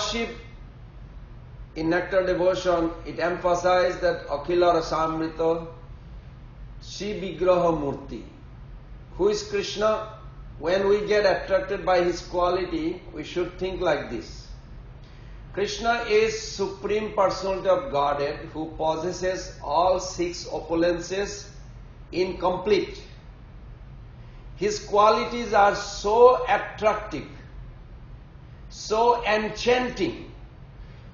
worship in nectar devotion, it emphasizes that Akhila Rasamrita Shri Vigraha Murti. Who is Krishna? When we get attracted by his quality, we should think like this. Krishna is Supreme Personality of Godhead who possesses all six opulences in complete. His qualities are so attractive, so enchanting,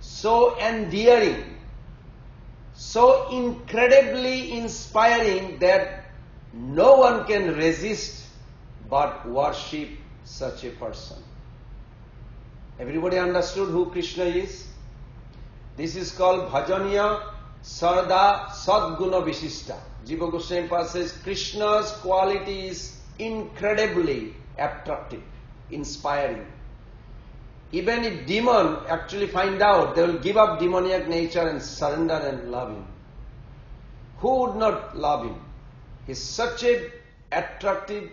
so endearing, so incredibly inspiring that no one can resist but worship such a person. Everybody understood who Krishna is? This is called Bhajaniya Sarda Sadguna Vishishta. Jiva Goswami says Krishna's quality is incredibly attractive, inspiring. Even if demon actually find out, they will give up demoniac nature and surrender and love him. Who would not love him? He is such a attractive,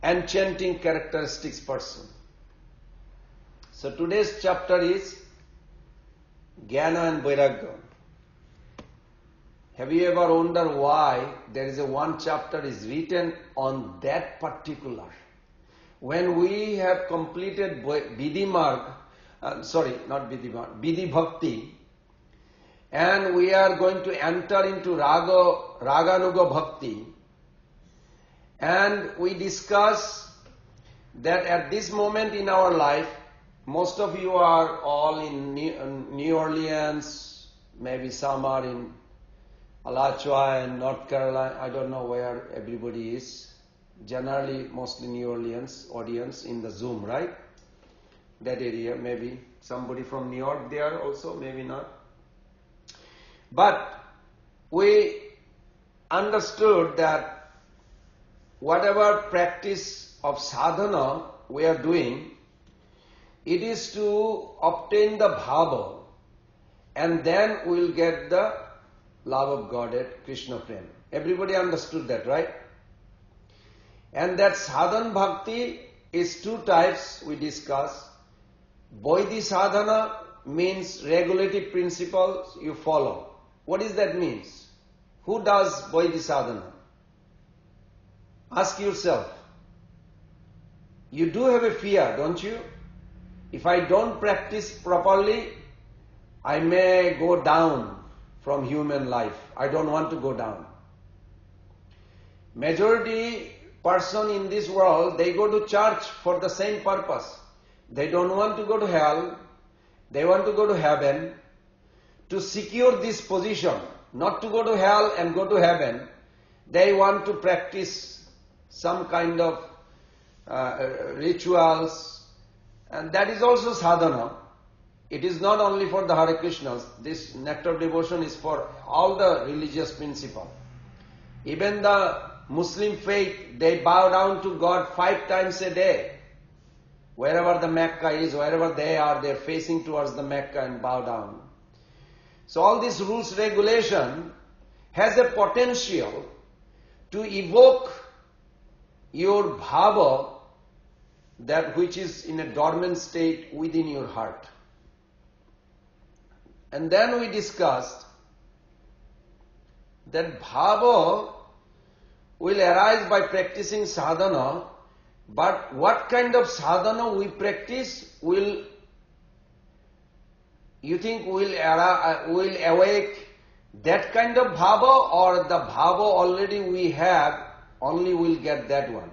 enchanting characteristics person. So today's chapter is Jnana and Vairagya. Have you ever wondered why there is a one chapter is written on that particular? When we have completed Vidhi Bhakti, and we are going to enter into Raganuga Bhakti, and we discuss that at this moment in our life, most of you are all in New Orleans, maybe some are in Alachua and North Carolina, I don't know where everybody is. Generally, mostly New Orleans audience in the Zoom, right? That area, maybe somebody from New York there also, maybe not. But we understood that whatever practice of sadhana we are doing, it is to obtain the bhava, and then we will get the love of Godhead, Krishna Prem. Everybody understood that, right? And that sadhana bhakti is two types we discuss. Vaidhi sadhana means regulative principles you follow. What does that mean? Who does Vaidhi sadhana? Ask yourself. You do have a fear, don't you? If I don't practice properly, I may go down from human life. I don't want to go down. Majority person in this world, they go to church for the same purpose. They don't want to go to hell. They want to go to heaven. To secure this position, not to go to hell and go to heaven, they want to practice some kind of rituals, and that is also sadhana. It is not only for the Hare Krishnas. This nectar devotion is for all the religious principle. Even the Muslim faith, they bow down to God 5 times a day. Wherever the Mecca is, wherever they are, they are facing towards the Mecca and bow down. So all this rules regulation has a potential to evoke your bhava, that which is in a dormant state within your heart. And then we discussed that bhava will arise by practicing sadhana, but what kind of sadhana we practice will, you think will awake that kind of bhava, or the bhava already we have, only will get that one?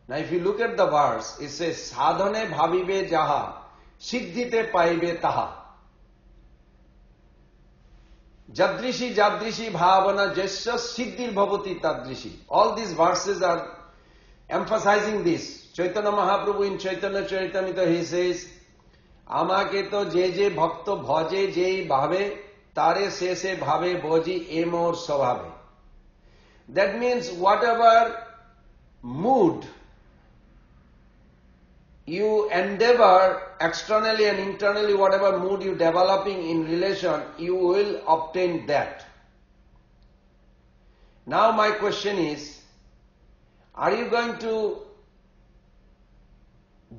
Now if you look at the verse, it says, sadhane bhavibe jaha, siddhite paibe taha. Jadrishi jadrishi bhavana jasya siddhir bhavati tadrishi. All these verses are emphasizing this. Chaitanya Mahaprabhu in Chaitanya Charitamrita, he says, Amake to je bhakto bhaje je bhave, tare se bhave bhoji emor svabhave. That means whatever mood you endeavor externally and internally, whatever mood you developing in relation, you will obtain that. Now my question is, are you going to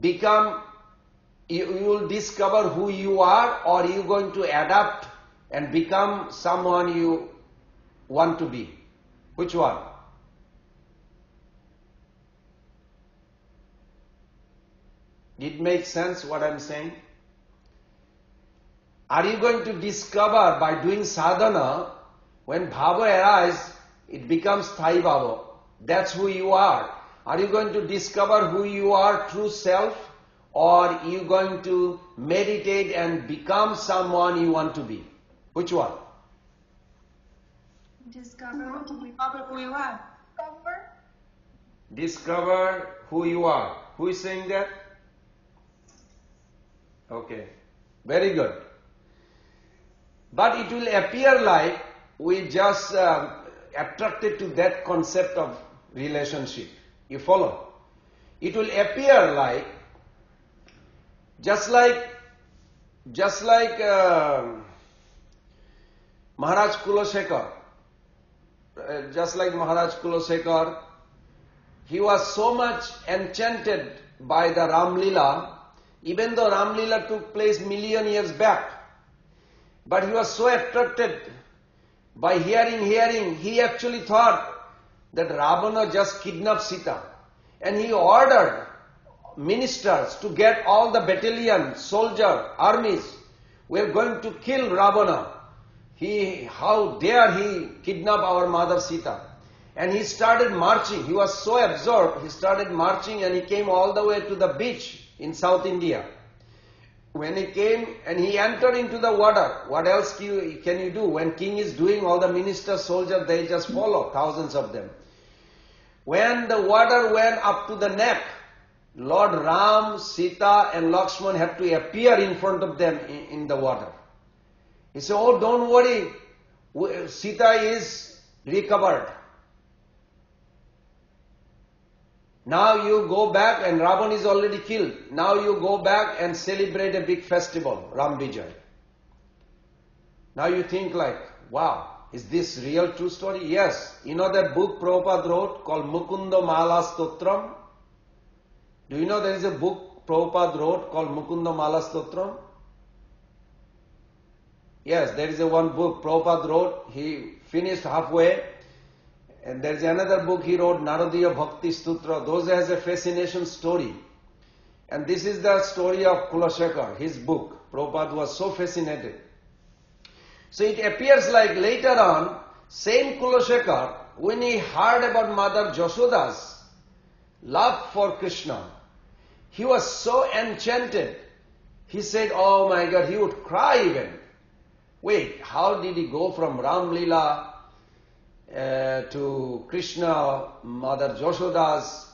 become You will discover who you are, or you going to adapt and become someone you want to be. Which one? Did it make sense what I'm saying? Are you going to discover by doing sadhana, when bhava arises, it becomes thai bhava. That's who you are. Are you going to discover who you are, true self, or are you going to meditate and become someone you want to be? Which one? Discover who you are. Discover who you are. Who is saying that? Okay, very good. But it will appear like we just attracted to that concept of relationship. You follow? It will appear like just like Maharaj Kulashekar. Just like Maharaj Kulashekar, he was so much enchanted by the Ram Leela, even though Ram Leela took place million years back. But he was so attracted by hearing, he actually thought that Ravana just kidnapped Sita. And he ordered ministers to get all the battalion, soldier, armies. We are going to kill Ravana. How dare he kidnap our mother Sita? And he started marching. He was so absorbed, he started marching and he came all the way to the beach in South India. When he came and he entered into the water, what else can you do? When king is doing, all the ministers, soldiers, they just follow, thousands of them. When the water went up to the neck, Lord Ram, Sita and Lakshman had to appear in front of them in the water. He said, oh, don't worry, Sita is recovered. Now you go back, and Ravan is already killed. Now you go back and celebrate a big festival, Ram Vijay. Now you think like, wow, is this real true story? Yes. You know that book Prabhupada wrote called Mukunda Mala Stotram? Do you know there is a book Prabhupada wrote called Mukunda Mala Stotram? Yes, there is a one book Prabhupada wrote. He finished halfway. And there is another book he wrote, Naradiya Bhakti Stutra. Those has a fascination story. And this is the story of Kulashekar, his book. Prabhupada was so fascinated. So it appears like later on, same Kulashekar, when he heard about Mother Jashoda's love for Krishna, he was so enchanted. He said, oh my God, he would cry even. Wait, how did he go from Ram Leela to Krishna, Mother Jashoda's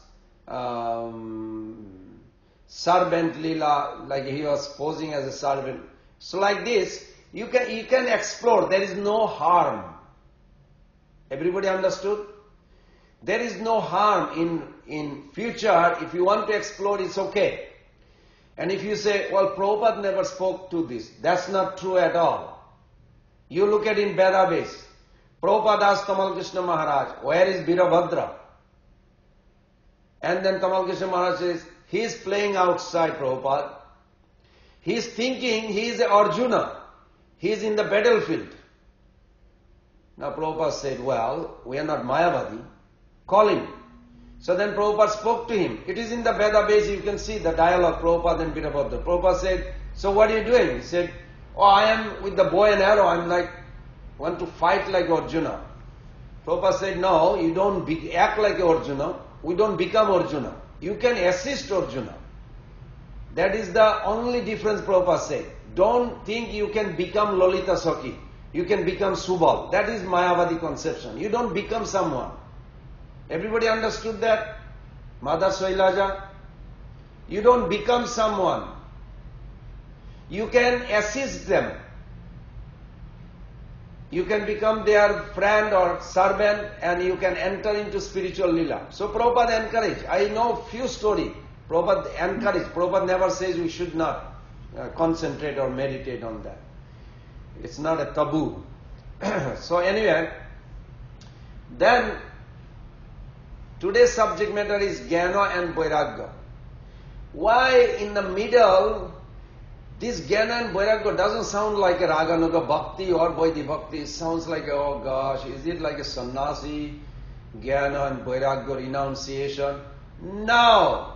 servant Leela, like he was posing as a servant. So like this, you can explore. There is no harm. Everybody understood? There is no harm in future. If you want to explore, it's okay. And if you say, well, Prabhupada never spoke to this, that's not true at all. You look at in Vedabase, Prabhupada asked Tamal Krishna Maharaj, where is Birabhadra? And then Tamal Krishna Maharaj says, he is playing outside, Prabhupada. He is thinking he is Arjuna. He is in the battlefield. Now Prabhupada said, well, we are not Mayavadi. Call him. So then Prabhupada spoke to him. It is in the Vedabase, you can see the dialogue, Prabhupada and Birabhadra. Prabhupada said, so what are you doing? He said, oh, I am with the bow and arrow. I'm like, want to fight like Arjuna. Prabhupada said, no, you don't act like Arjuna. We don't become Arjuna. You can assist Arjuna. That is the only difference Prabhupada said. Don't think you can become Lalita Sakhi. You can become Subal. That is Mayavadi conception. You don't become someone. Everybody understood that? Mother Shailaja? You don't become someone. You can assist them. You can become their friend or servant and you can enter into spiritual lila. So Prabhupada encouraged. I know few stories. Prabhupada encouraged. Prabhupada never says we should not concentrate or meditate on that. It's not a taboo. So anyway, then today's subject matter is Jnana and Vairagya. Why in the middle This Jnana and Vairagya doesn't sound like a Raganuga Bhakti or Vaidhi Bhakti. It sounds like, oh gosh, is it like a sannyasi, Jnana and Vairagya renunciation? No!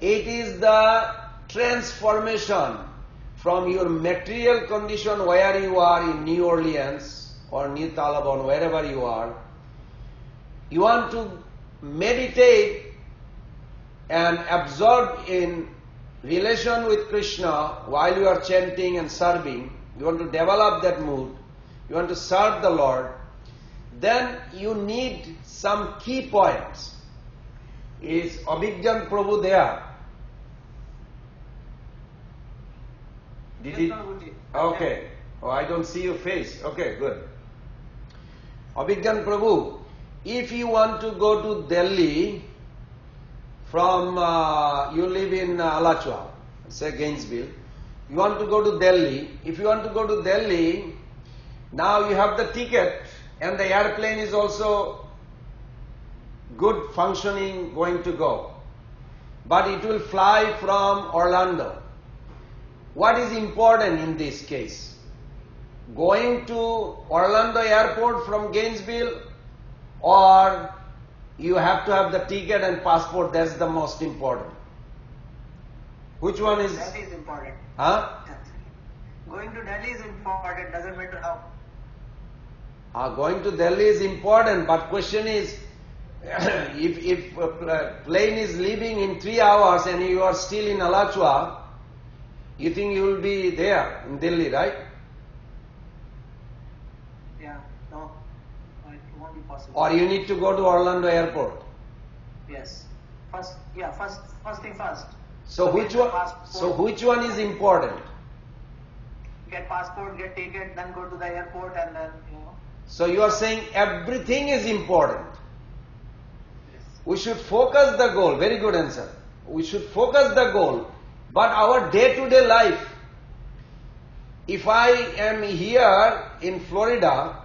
It is the transformation from your material condition where you are in New Orleans or New Taliban, wherever you are. You want to meditate and absorb in relation with Krishna while you are chanting and serving. You want to develop that mood. You want to serve the Lord. Then you need some key points. Is Abhigyan Prabhu there? Did he? Okay. Oh, I don't see your face. Okay, good. Abhigyan Prabhu, if you want to go to Delhi from, you live in Alachua, say Gainesville, you want to go to Delhi. If you want to go to Delhi, now you have the ticket and the airplane is also good functioning going to go. But it will fly from Orlando. What is important in this case? Going to Orlando airport from Gainesville, or you have to have the ticket and passport? That's the most important. Which one is? That is important. Huh? Going to Delhi is important, doesn't matter how. Going to Delhi is important, but question is, if a plane is leaving in 3 hours and you are still in Alachua, you think you will be there in Delhi, right? Yeah, no, it won't be possible. Or you need to go to Orlando airport. Yes. First thing first. So which one? So which one is important? Get passport, get ticket, then go to the airport, and then So you are saying everything is important. Yes. We should focus the goal. Very good answer. We should focus the goal. But our day-to-day life, if I am here in Florida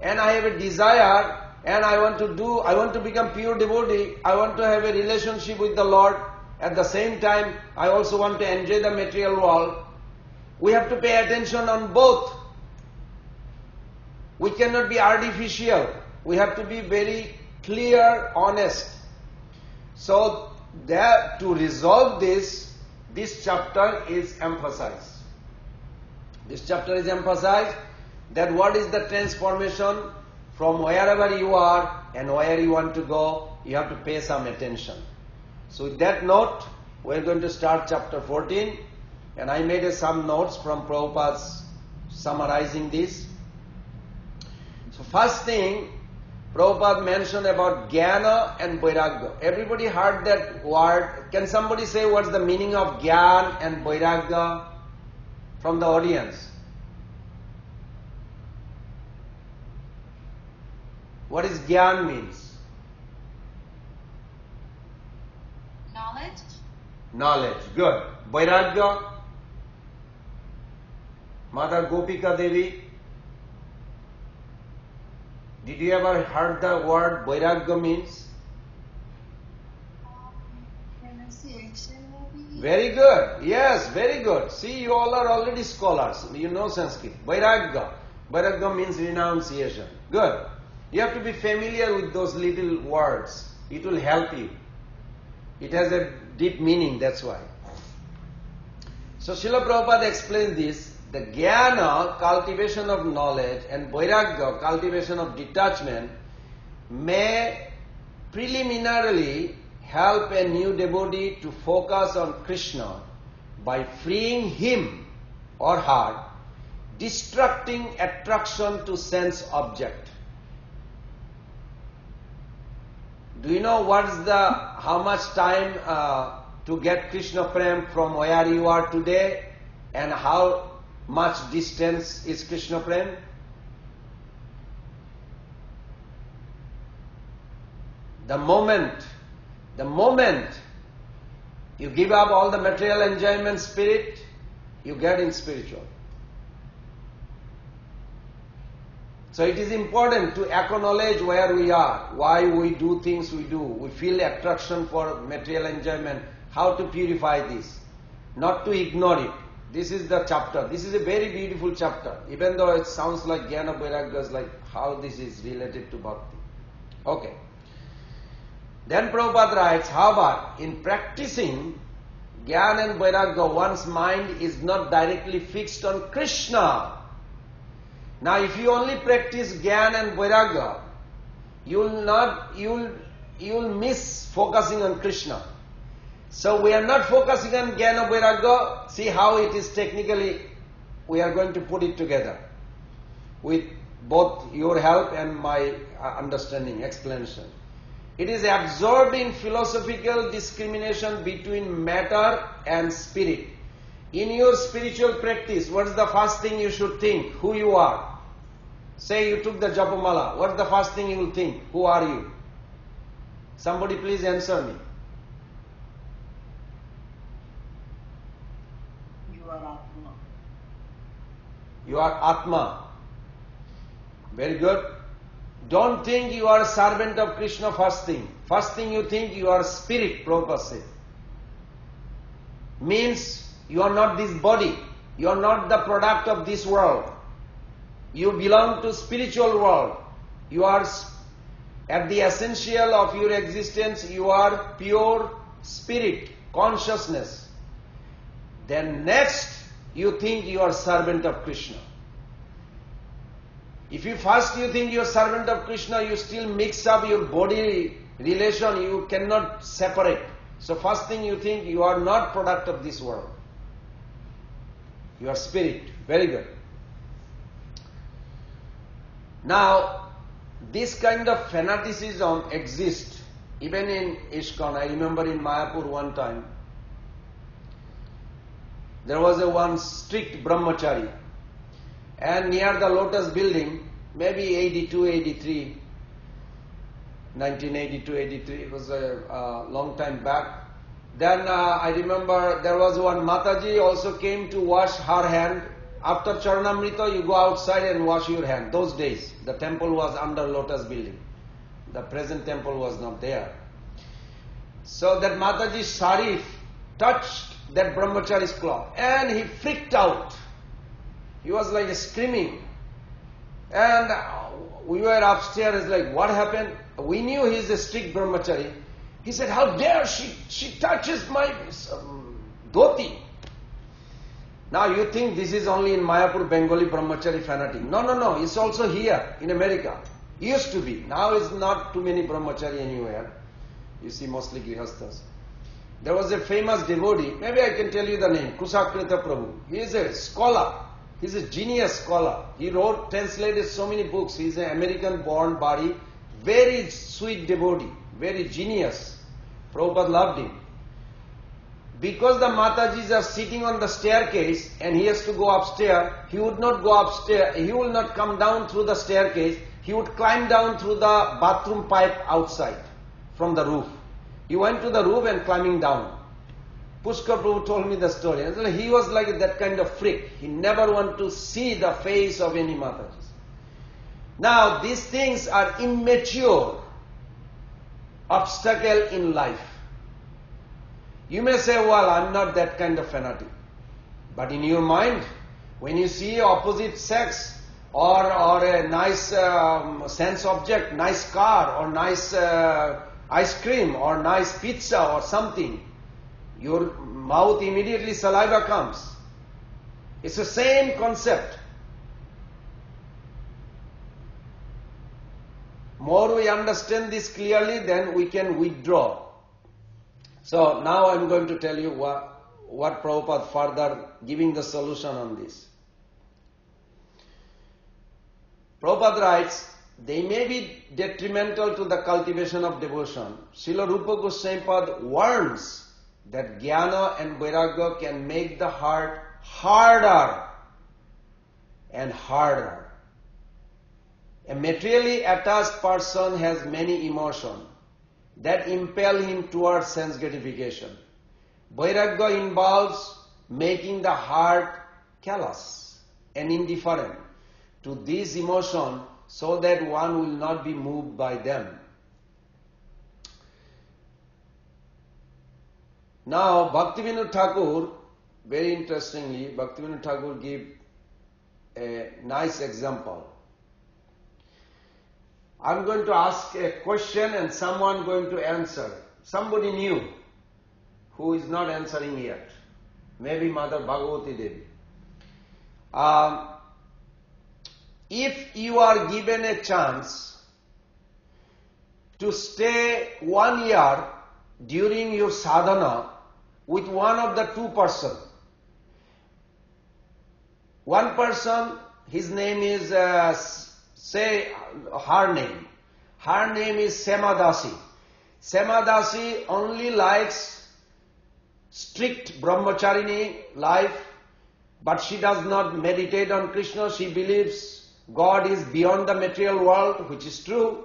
and I have a desire and I want to become pure devotee, I want to have a relationship with the Lord, at the same time I also want to enjoy the material world, we have to pay attention on both. We cannot be artificial. We have to be very clear, honest. So that to resolve this chapter is emphasized. This chapter is emphasized that what is the transformation from wherever you are and where you want to go, you have to pay some attention. So with that note, we are going to start chapter 14, and I made some notes from Prabhupada's summarizing this. So first thing, Prabhupada mentioned about Jnana and Vairagya. Everybody heard that word. Can somebody say what's the meaning of Jnana and Vairagya from the audience? What is Jnana means? Knowledge. Knowledge. Good. Vairagya? Mother Gopika Devi? Did you ever heard the word Vairagya means? Renunciation maybe. Very good. Yes, very good. See, you all are already scholars. You know Sanskrit. Vairagya. Vairagya means renunciation. Good. You have to be familiar with those little words. It will help you. It has a deep meaning, that's why. So Srila Prabhupada explains this. The Jnana, cultivation of knowledge, and Vairagya, cultivation of detachment, may preliminarily help a new devotee to focus on Krishna by freeing him or her, distracting attraction to sense object. Do you know how much time to get Krishna Prem from where you are today, and how much distance is Krishna Prem? The moment you give up all the material enjoyment spirit, you get in spiritual. So it is important to acknowledge where we are, why we do things we do. We feel attraction for material enjoyment, how to purify this, not to ignore it. This is the chapter. This is a very beautiful chapter. Even though it sounds like Jnana Vairagya is like how this is related to bhakti. Okay. Then Prabhupada writes, however, in practicing Jnana and Vairagya, one's mind is not directly fixed on Krishna. Now if you only practice Jnana and Vairagya, you'll miss focusing on Krishna. So we are not focusing on Jnana Vairagya. See how it is technically, we are going to put it together with both your help and my understanding, explanation. It is absorbed in philosophical discrimination between matter and spirit. In your spiritual practice, what is the first thing you should think? Who you are. Say you took the Japamala. What is the first thing you will think? Who are you? Somebody please answer me. You are Atma. You are Atma. Very good. Don't think you are a servant of Krishna first thing. First thing you think you are spirit, Prabhupada said. Means you are not this body. You are not the product of this world. You belong to spiritual world. You are at the essential of your existence, you are pure spirit, consciousness. Then next you think you are servant of Krishna. If you think you are servant of Krishna, you still mix up your body relation, you cannot separate. So first thing you think you are not product of this world. You are spirit. Very good. Now, this kind of fanaticism exists even in ISKCON. I remember in Mayapur one time, there was a one strict brahmachari, and near the Lotus building, maybe 82, 83, 1982, 83, it was a long time back. Then I remember there was one Mataji also came to wash her hand. After Charanamrita, you go outside and wash your hand. Those days, the temple was under Lotus building. The present temple was not there. So that Mataji Sharif touched that brahmachari's cloth and he freaked out. He was like screaming. And we were upstairs like, what happened? We knew he's a strict brahmachari. He said, how dare she touches my dhoti. Now you think this is only in Mayapur, Bengali brahmachari fanatic. No, it's also here in America. Used to be. Now it's not too many brahmachari anywhere. You see mostly grihasthas. There was a famous devotee, maybe I can tell you the name, Kusakrita Prabhu. He is a scholar. He is a genius scholar. He translated so many books. He is an American-born body, very sweet devotee, very genius. Prabhupada loved him. Because the Matajis are sitting on the staircase and he has to go upstairs, he would not go upstairs, he will not come down through the staircase, he would climb down through the bathroom pipe outside from the roof. He went to the roof and climbing down. Pushkar Prabhu told me the story. He was like that kind of freak. He never wanted to see the face of any Matajis. Now these things are immature obstacle in life. You may say, well, I'm not that kind of fanatic. But in your mind, when you see opposite sex or a nice sense object, nice car or nice ice cream or nice pizza or something, your mouth immediately saliva comes. It's the same concept. More we understand this clearly, then we can withdraw. So now I'm going to tell you what Prabhupada further giving the solution on this. Prabhupada writes, they may be detrimental to the cultivation of devotion. Srila Rupa Goswami Pad warns that jnana and vairagya can make the heart harder and harder. A materially attached person has many emotions that impel him towards sense gratification. Vairagya involves making the heart callous and indifferent to these emotions so that one will not be moved by them. Now, Bhaktivinoda Thakur very interestingly, Bhaktivinoda Thakur gave a nice example. I'm going to ask a question and someone going to answer. Somebody new who is not answering yet. Maybe Mother Bhagavati Devi. If you are given a chance to stay 1 year during your sadhana with one of the two persons, one person, his name is, say her name. Her name is Semadasi. Semadasi only likes strict brahmacharini life, but she does not meditate on Krishna. She believes God is beyond the material world, which is true,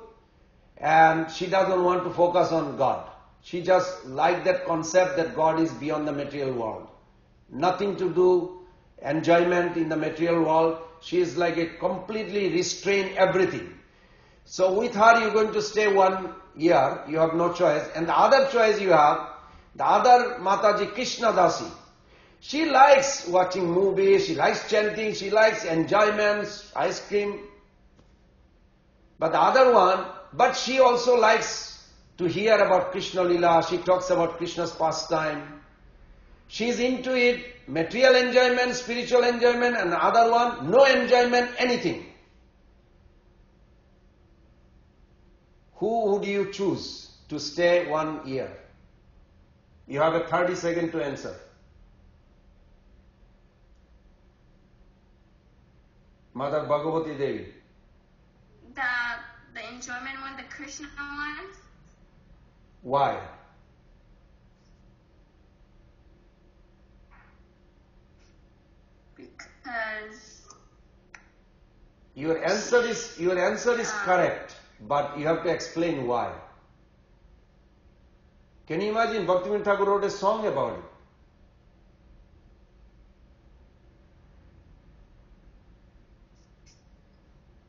and she doesn't want to focus on God. She just likes that concept that God is beyond the material world. Nothing to do, enjoyment in the material world. She is like a completely restrained everything. So with her you're going to stay 1 year, you have no choice. And the other choice you have, the other Mataji, Krishna Dasi. She likes watching movies, she likes chanting, she likes enjoyments, ice cream. But the other one, but she also likes to hear about Krishna Lila, she talks about Krishna's pastime. She is into it, material enjoyment, spiritual enjoyment, and the other one, no enjoyment, anything. Who would you choose to stay 1 year? You have a 30 seconds to answer. Mother Bhagavati Devi. The enjoyment one, the Krishna one. Why? Because Your answer is correct, but you have to explain why. Can you imagine Bhaktivinoda Thakur wrote a song about it?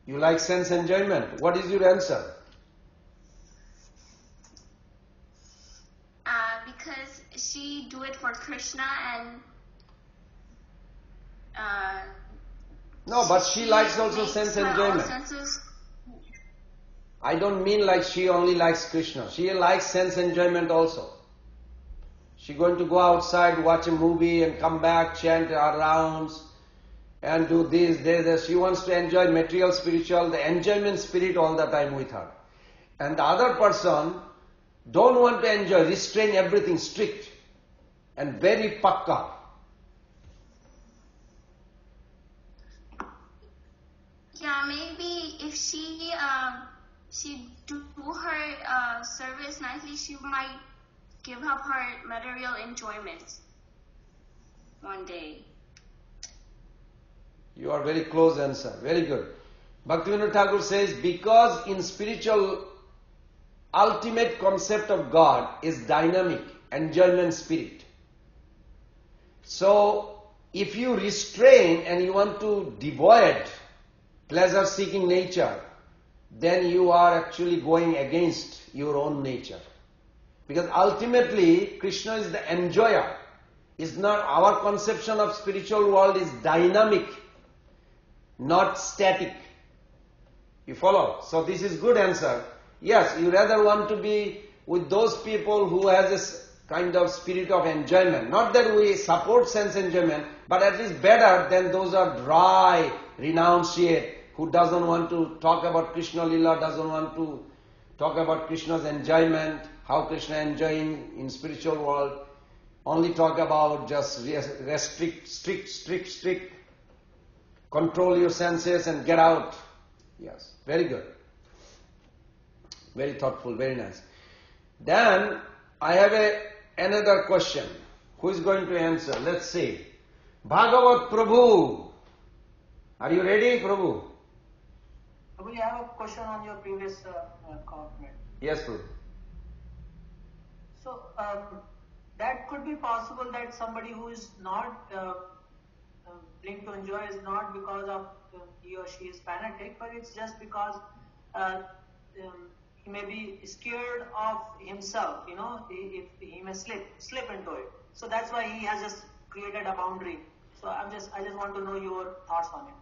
You like sense enjoyment. What is your answer? because she do it for Krishna and No, but she likes also makes sense her all enjoyment. senses. I don't mean like she only likes Krishna. She likes sense enjoyment also. She going to go outside, watch a movie and come back, chant her rounds and do this. She wants to enjoy material, spiritual, the enjoyment spirit all the time with her. And the other person don't want to enjoy, restrain everything, strict and very pakka. Yeah, maybe if she do her service nicely, she might give up her material enjoyment one day. You are very close answer. Very good. Bhaktivinoda Thakur says, because in spiritual ultimate concept of God is dynamic, enjoyment spirit. So, if you restrain and you want to devoid pleasure-seeking nature, then you are actually going against your own nature. Because ultimately, Krishna is the enjoyer. It's not our conception of spiritual world is dynamic, not static. You follow? So this is good answer. Yes, you rather want to be with those people who has this kind of spirit of enjoyment. Not that we support sense enjoyment, but at least better than those are dry, renunciate, who doesn't want to talk about Krishna Lila, doesn't want to talk about Krishna's enjoyment, how Krishna enjoying in spiritual world. Only talk about just restrict, strict, control your senses and get out. Yes, very good. Very thoughtful, very nice. Then, I have another question. Who is going to answer? Let's see. Bhagavat Prabhu. Are you ready, Prabhu? We have a question on your previous comment. Yes, Prabhu. So, that could be possible that somebody who is not willing to enjoy is not because of he or she is fanatic, but it's just because he may be scared of himself, if he may slip into it. So that's why he has just created a boundary. So I just want to know your thoughts on it.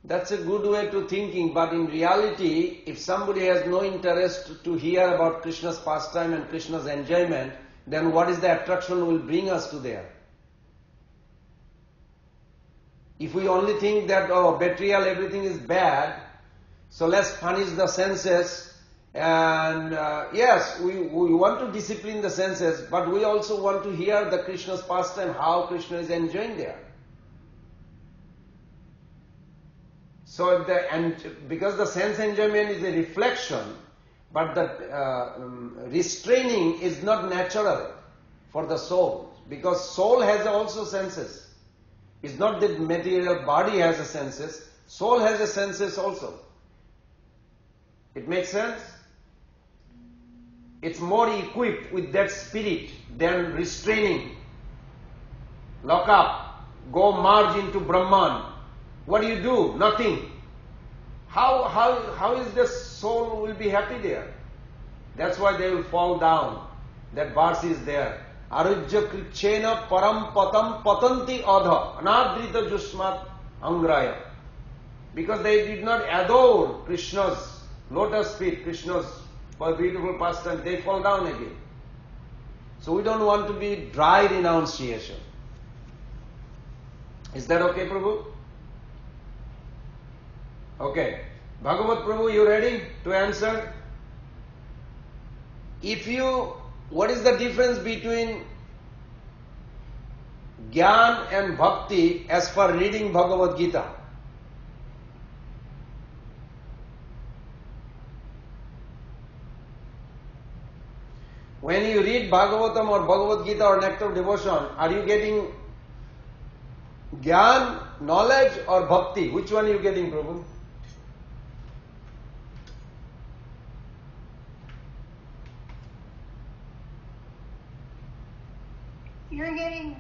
That's a good way to thinking, but in reality, if somebody has no interest to hear about Krishna's pastime and Krishna's enjoyment, then what is the attraction will bring us to there? If we only think that, oh, betrayal, everything is bad, so let's punish the senses, and yes, we want to discipline the senses, but we also want to hear the Krishna's pastime, how Krishna is enjoying there. So because the sense enjoyment is a reflection, but the restraining is not natural for the soul, because soul has also senses. It's not that material body has a senses, soul has a senses also. It makes sense? It's more equipped with that spirit than restraining. Lock up, go merge into Brahman. What do? Nothing. How is the soul will be happy there? That's why they will fall down. That verse is there. Arujya krichena param patam patanti adha anadrita jusmat angraya. Because they did not adore Krishna's lotus feet, Krishna's beautiful pastime, they fall down again. So we don't want to be dry renunciation. Is that okay, Prabhu? Okay. Bhagavat Prabhu, you ready to answer? What is the difference between Gyan and Bhakti as per reading Bhagavad Gita? When you read Bhagavatam or Bhagavad Gita or Nectar of Devotion, are you getting Gyan, knowledge, or Bhakti? Which one are you getting, Prabhu? You're getting...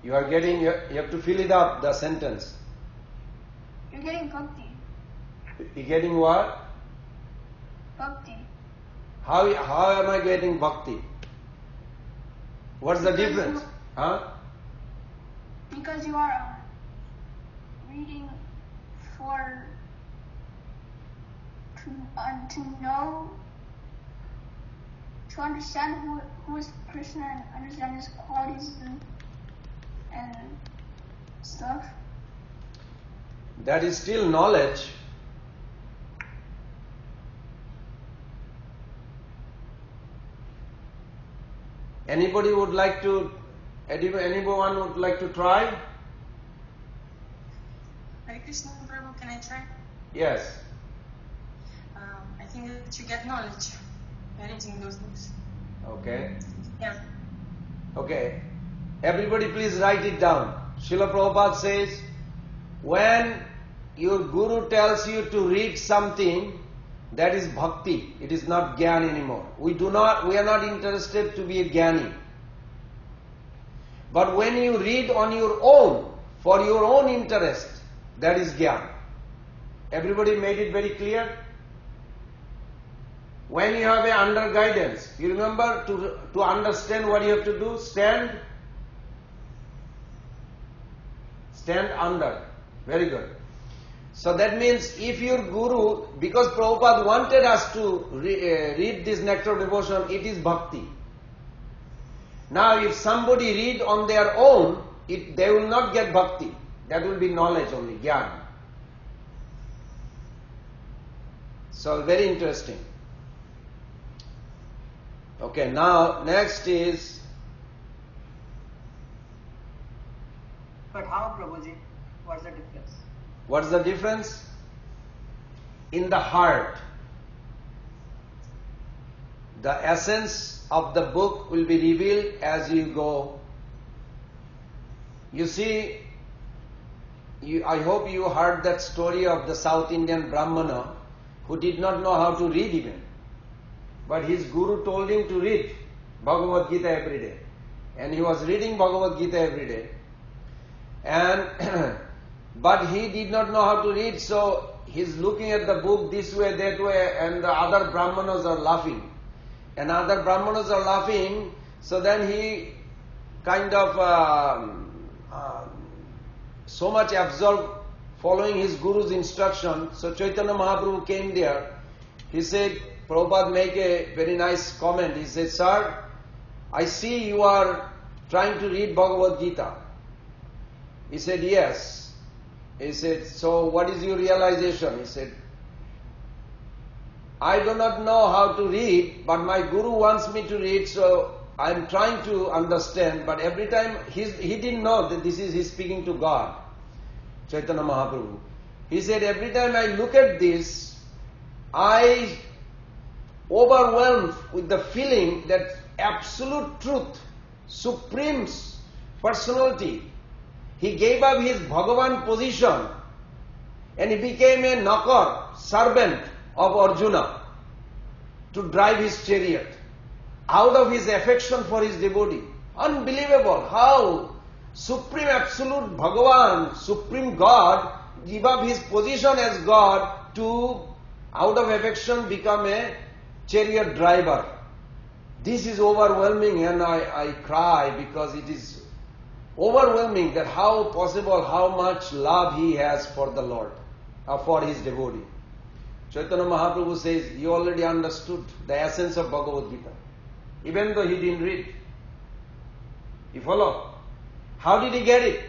You have to fill it up, the sentence. You're getting bhakti. You're getting what? Bhakti. How am I getting bhakti? What's the difference? Because you are reading to know, to understand who is Krishna and understand his qualities and stuff. That is still knowledge. Anyone would like to try? Hare Krishna, Prabhu, can I try? Yes. I think that you get knowledge by reading those books. Okay. Yeah. Okay. Everybody please write it down. Srila Prabhupada says, when your guru tells you to read something, that is bhakti. It is not jnana anymore. We are not interested to be a jnani. But when you read on your own, for your own interest, that is jnana. Everybody made it very clear? When you have a under guidance, you remember to understand what you have to do? Stand under. Very good. So that means if your guru, because Prabhupada wanted us to read this Nectar of Devotion, it is bhakti. Now if somebody read on their own, they will not get bhakti. That will be knowledge only, jnana. So very interesting. Okay, now next is... But how, Prabhuji? What's the difference? What's the difference? In the heart. The essence of the book will be revealed as you go. You see, I hope you heard that story of the South Indian Brahmana who did not know how to read even. But his guru told him to read Bhagavad Gita every day. And he was reading Bhagavad Gita every day. And but he did not know how to read, so he's looking at the book this way, that way, and the other Brahmanas are laughing. and other Brahmanas are laughing, so then he kind of so much absorbed following his Guru's instruction. So Chaitanya Mahaprabhu came there. He said, Prabhupada make a very nice comment. He said, sir, I see you are trying to read Bhagavad Gita. He said, yes. He said, so what is your realization? He said, I do not know how to read, but my Guru wants me to read, so I am trying to understand. But every time, he didn't know that this is he speaking to God, Chaitanya Mahaprabhu. He said, every time I look at this, I overwhelmed with the feeling that absolute truth, supreme personality, he gave up his Bhagavan position and he became a knocker, servant of Arjuna to drive his chariot out of his affection for his devotee. Unbelievable how supreme absolute Bhagavan, supreme God, give up his position as God to, out of affection, become a chariot driver. This is overwhelming, and I cry because it is overwhelming that how possible, how much love he has for the Lord, for his devotee. Chaitanya Mahaprabhu says, he already understood the essence of Bhagavad Gita, even though he didn't read. You follow? How did he get it?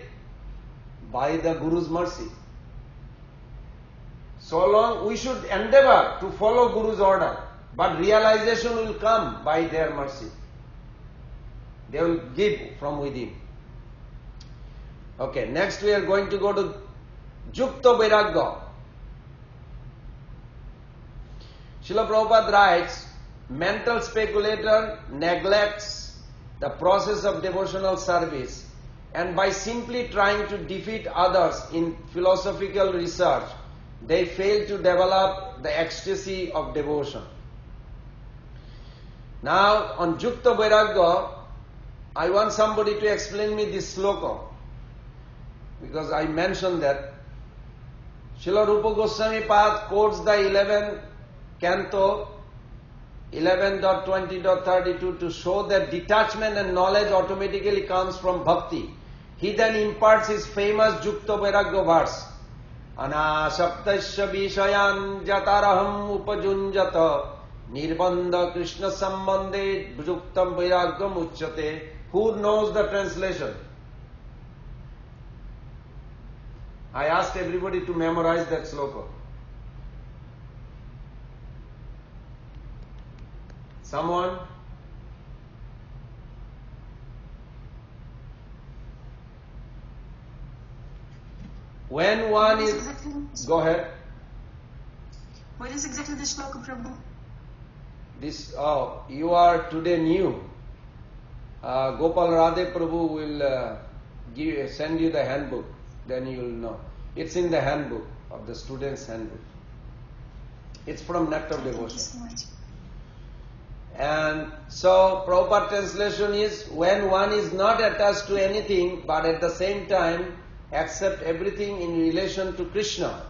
By the Guru's mercy. So long we should endeavor to follow Guru's order, but realization will come by their mercy. They will give from within. Okay, next we are going to go to Yukta Vairagya. Srila Prabhupada writes, mental speculator neglects the process of devotional service, and by simply trying to defeat others in philosophical research, they fail to develop the ecstasy of devotion. Now, on Yukta Vairagya, I want somebody to explain me this sloka, because I mentioned that Srila Rupa Goswami Pad quotes the 11th canto, 11.20.32 to show that detachment and knowledge automatically comes from bhakti. He then imparts his famous Yukta Vairagya verse, Anasaptasya vishayan jataraham upajunjata nirbandha krishna sambandhe Yuktam Vairagyam uchyate. Who knows the translation? I asked everybody to memorize that sloka. Someone? When one is... Go ahead. What is exactly the shloka, Prabhu? This, you are today new. Gopal Radhe Prabhu will send you the handbook. Then you will know. It's in the handbook of the student's handbook. It's from Nectar Devotion. Thank you so much. And so, proper translation is, when one is not attached to anything, but at the same time accept everything in relation to Krishna,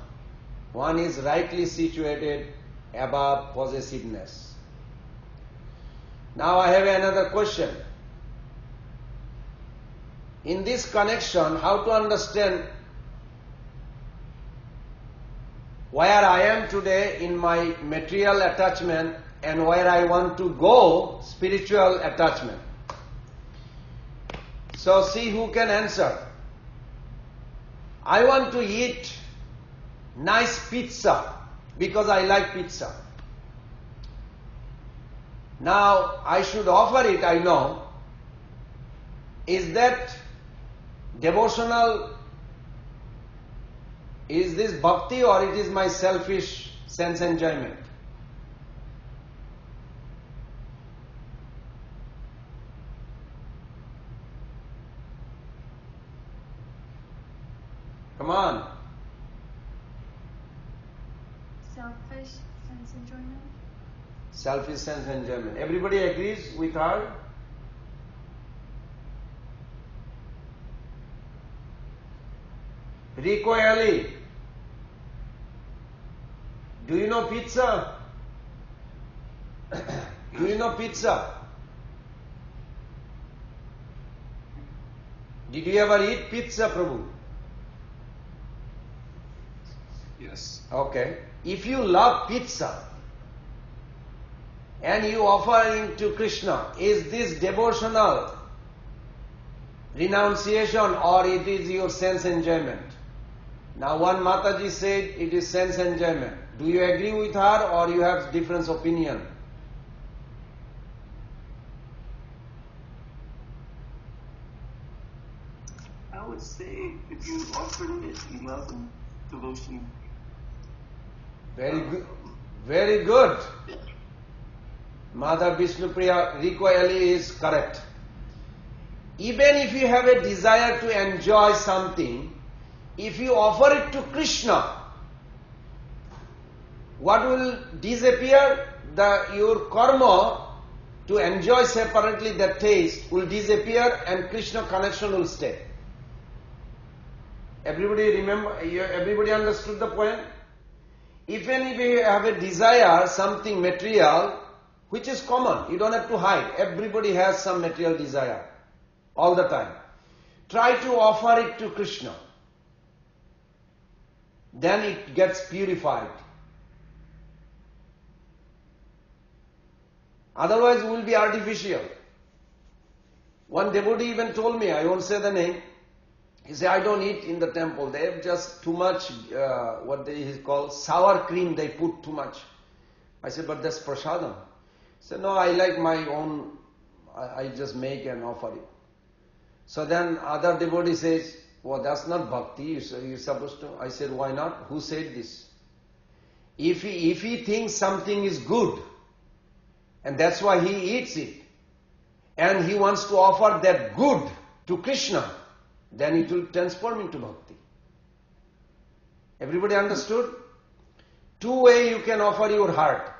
one is rightly situated above possessiveness. Now I have another question. In this connection, how to understand where I am today in my material attachment and where I want to go, spiritual attachment. So see who can answer. I want to eat nice pizza because I like pizza. Now I should offer it, I know. Is that devotional? Is this bhakti or it is my selfish sense enjoyment? Come on. Selfish sense enjoyment. Selfish sense enjoyment. Everybody agrees with her? Rico Ali, do you know pizza? Do you know pizza? Did you ever eat pizza, Prabhu? Yes. Okay. If you love pizza and you offer it to Krishna, is this devotional renunciation or it is your sense enjoyment? Now one Mataji said it is sense enjoyment. Do you agree with her or you have different opinion? I would say if you offered it in love and devotion. Very good. Very good. Mother Vishnupriya Rikoyali is correct. Even if you have a desire to enjoy something, if you offer it to Krishna, what will disappear? Your karma to enjoy separately the taste will disappear and Krishna connection will stay. Everybody remember? Everybody understood the point? Even if you have a desire, something material, which is common, you don't have to hide. Everybody has some material desire all the time. Try to offer it to Krishna. Then it gets purified. Otherwise it will be artificial. One devotee even told me, I won't say the name, he said, I don't eat in the temple. They have just too much, what they call sour cream, they put too much. I said, but that's prasadam. He said, no, I like my own, I just make and offer it. So then other devotee says, well, that's not bhakti, you're supposed to. I said, why not? Who said this? If he thinks something is good, and that's why he eats it, and he wants to offer that good to Krishna, then it will transform into bhakti. Everybody understood? Two ways you can offer your heart.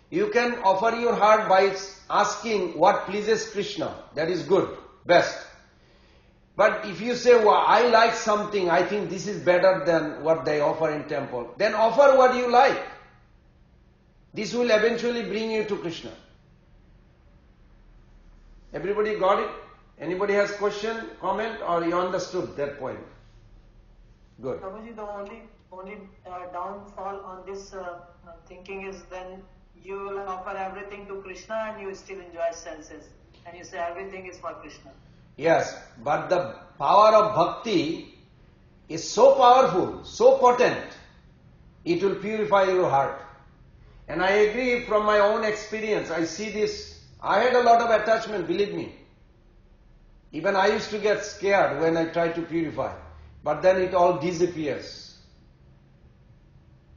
You can offer your heart by asking what pleases Krishna. That is good, best. But if you say, well, I like something, I think this is better than what they offer in temple, then offer what you like. This will eventually bring you to Krishna. Everybody got it? Anybody has question, comment, or you understood that point? Good. Prabhuji, the only downfall on this thinking is then you will offer everything to Krishna and you still enjoy senses. And you say everything is for Krishna. Yes, but the power of bhakti is so powerful, so potent, it will purify your heart. And I agree from my own experience, I see this. I had a lot of attachment, believe me. Even I used to get scared when I tried to purify. But then it all disappears.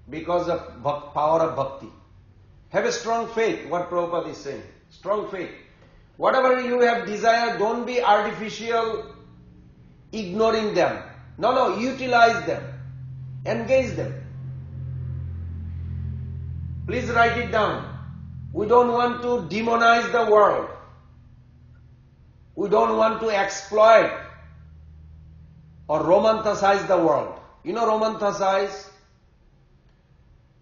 Because of power of bhakti. Have a strong faith, what Prabhupada is saying. Strong faith. Whatever you have desire, don't be artificial, ignoring them. No, utilize them. Engage them. Please write it down. We don't want to demonize the world. We don't want to exploit or romanticize the world. You know romanticize?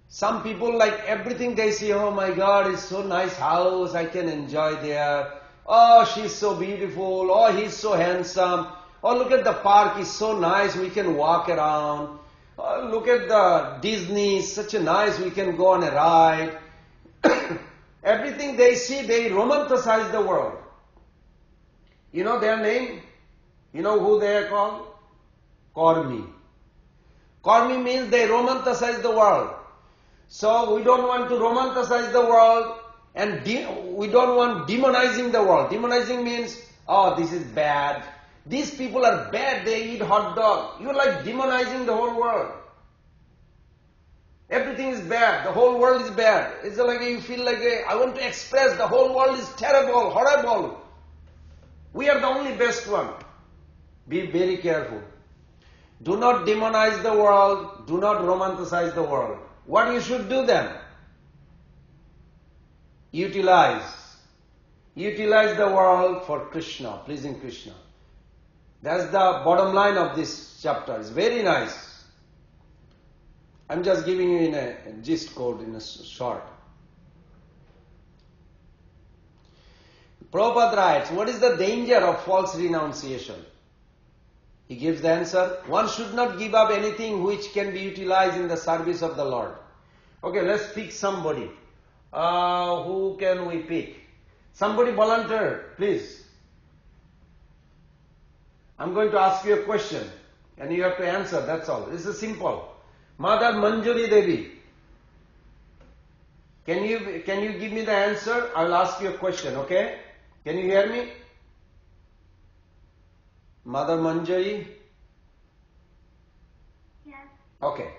Some people like everything they see, oh my God, it's so nice house, I can enjoy there. Oh, she's so beautiful. Oh, he's so handsome. Oh, look at the park, it's so nice, we can walk around. Oh, look at the Disney, it's such a nice, we can go on a ride. Everything they see, they romanticize the world. You know their name? You know who they are called? Karmi. Karmi means they romanticize the world. So we don't want to romanticize the world and we don't want demonizing the world. Demonizing means, oh, this is bad. These people are bad, they eat hot dog. You're like demonizing the whole world. Everything is bad, the whole world is bad. It's like you feel like, I want to express the whole world is terrible, horrible. We are the only best one. Be very careful. Do not demonize the world. Do not romanticize the world. What you should do then? Utilize the world for Krishna, pleasing Krishna. That's the bottom line of this chapter. It's very nice. I'm just giving you in a gist code, in a short. Prabhupada writes, what is the danger of false renunciation? He gives the answer, one should not give up anything which can be utilized in the service of the Lord. Okay, let's pick somebody. Who can we pick? Somebody volunteer, please. I'm going to ask you a question and you have to answer, that's all. This is simple. Mother Manjari Devi. Can you give me the answer? I will ask you a question, okay? Can you hear me? Mother Manjari? Yes. Okay.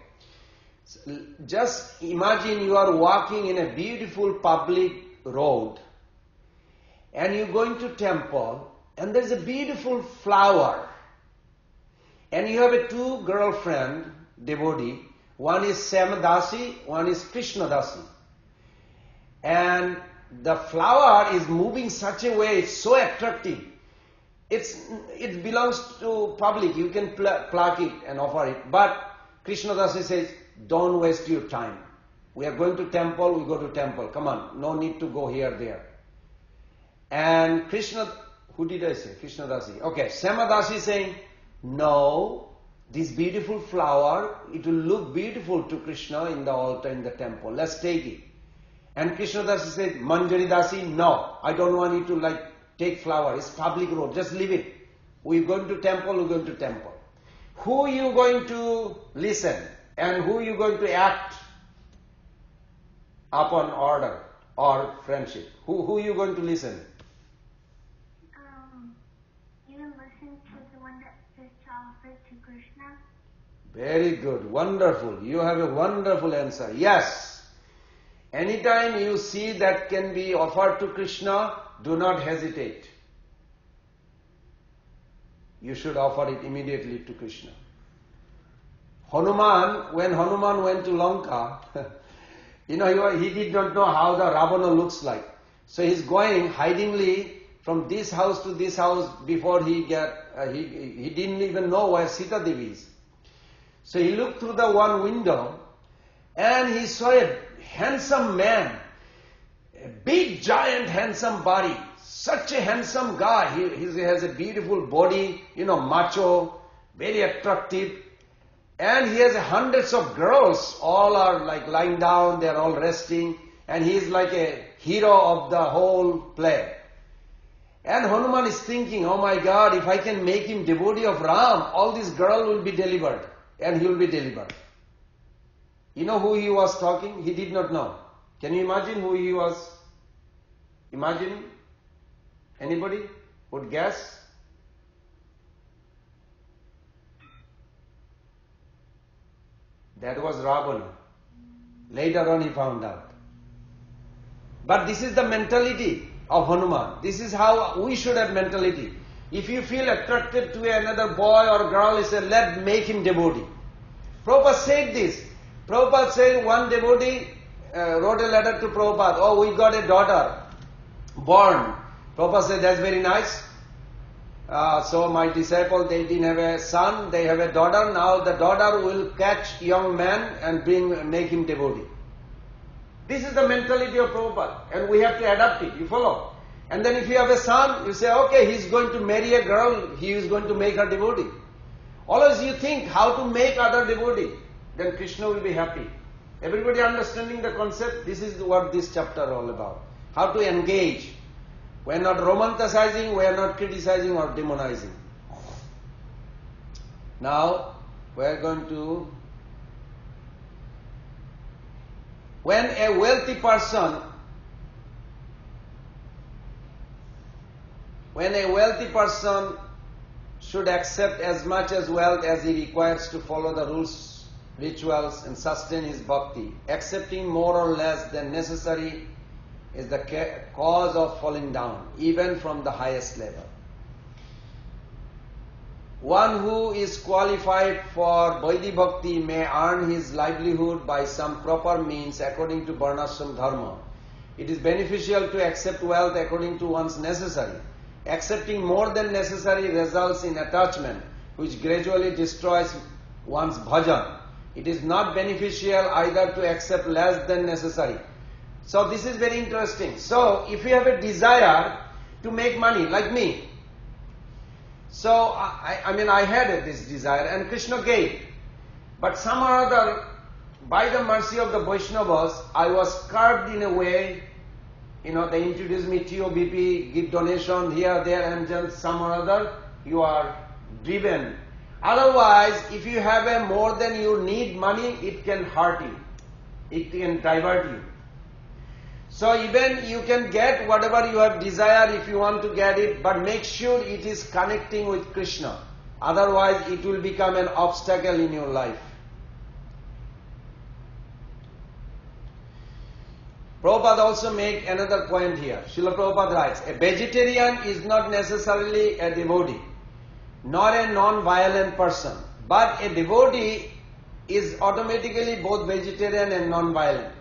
So, just imagine you are walking in a beautiful public road and you're going to temple and there's a beautiful flower and you have a two girlfriend, devotee, one is Samadasi, one is Krishna Dasi. And the flower is moving such a way, it's so attractive. It belongs to public, you can pluck it and offer it. But Krishna Dasi says, don't waste your time. We are going to temple, we go to temple. Come on, no need to go here, there. And Krishna, who did I say? Krishna Dasi. Okay, Samadasi saying, no, this beautiful flower, it will look beautiful to Krishna in the altar, in the temple. Let's take it. And Krishna Dasi said, Manjari Dasi, no, I don't want you to take flower. It's public road, just leave it. We're going to temple, we're going to temple. Who you going to listen and who you going to act upon order or friendship? Who you going to listen? You will listen to the one that is offered to Krishna. Very good, wonderful. You have a wonderful answer. Yes. Anytime you see that can be offered to Krishna, do not hesitate. You should offer it immediately to Krishna. Hanuman, when Hanuman went to Lanka, he did not know how the Ravana looks like. So he's going hidingly from this house to this house before he didn't even know where Sita Devi is. So he looked through the one window and he saw a handsome man, a big giant handsome body, such a handsome guy. He has a beautiful body, macho, very attractive. And he has hundreds of girls, all are lying down, they are all resting. And he is like a hero of the whole play. And Hanuman is thinking, oh my God, if I can make him devotee of Ram, all these girls will be delivered. And he will be delivered. You know who he was talking? He did not know. Can you imagine who he was imagining? Anybody would guess? That was Ravana. Later on he found out. But this is the mentality of Hanuman. This is how we should have mentality. If you feel attracted to another boy or girl, you say, let's make him devotee. Prabhupada said this. Prabhupada said one devotee wrote a letter to Prabhupada, oh, we got a daughter born. Prabhupada said, that's very nice. So my disciple, they didn't have a son, they have a daughter. Now the daughter will catch young man and make him devotee. This is the mentality of Prabhupada and we have to adapt it, you follow? And then if you have a son, you say, okay, he's going to marry a girl, he is going to make her devotee. Always you think how to make other devotee, then Krishna will be happy. Everybody understanding the concept? This is what this chapter is all about. How to engage. We are not romanticizing, we are not criticizing or demonizing. Now, we are going to... When a wealthy person should accept as much as wealth as he requires to follow the rules, rituals and sustain his bhakti, accepting more or less than necessary is the cause of falling down, even from the highest level. One who is qualified for Vaidhi Bhakti may earn his livelihood by some proper means according to Varnashram Dharma. It is beneficial to accept wealth according to one's necessary. Accepting more than necessary results in attachment, which gradually destroys one's bhajan. It is not beneficial either to accept less than necessary. So this is very interesting. So if you have a desire to make money, like me. So, I had this desire, and Krishna gave. But somehow or other, by the mercy of the Vaishnavas, I was curbed in a way. They introduced me TOBP, give donation here, there, and just somehow or other, you are driven. Otherwise, if you have a more than you need money, it can hurt you. It can divert you. So even you can get whatever you have desire if you want to get it, but make sure it is connecting with Krishna. Otherwise, it will become an obstacle in your life. Prabhupada also made another point here. Srila Prabhupada writes, a vegetarian is not necessarily a devotee, nor a non-violent person, but a devotee is automatically both vegetarian and non-violent.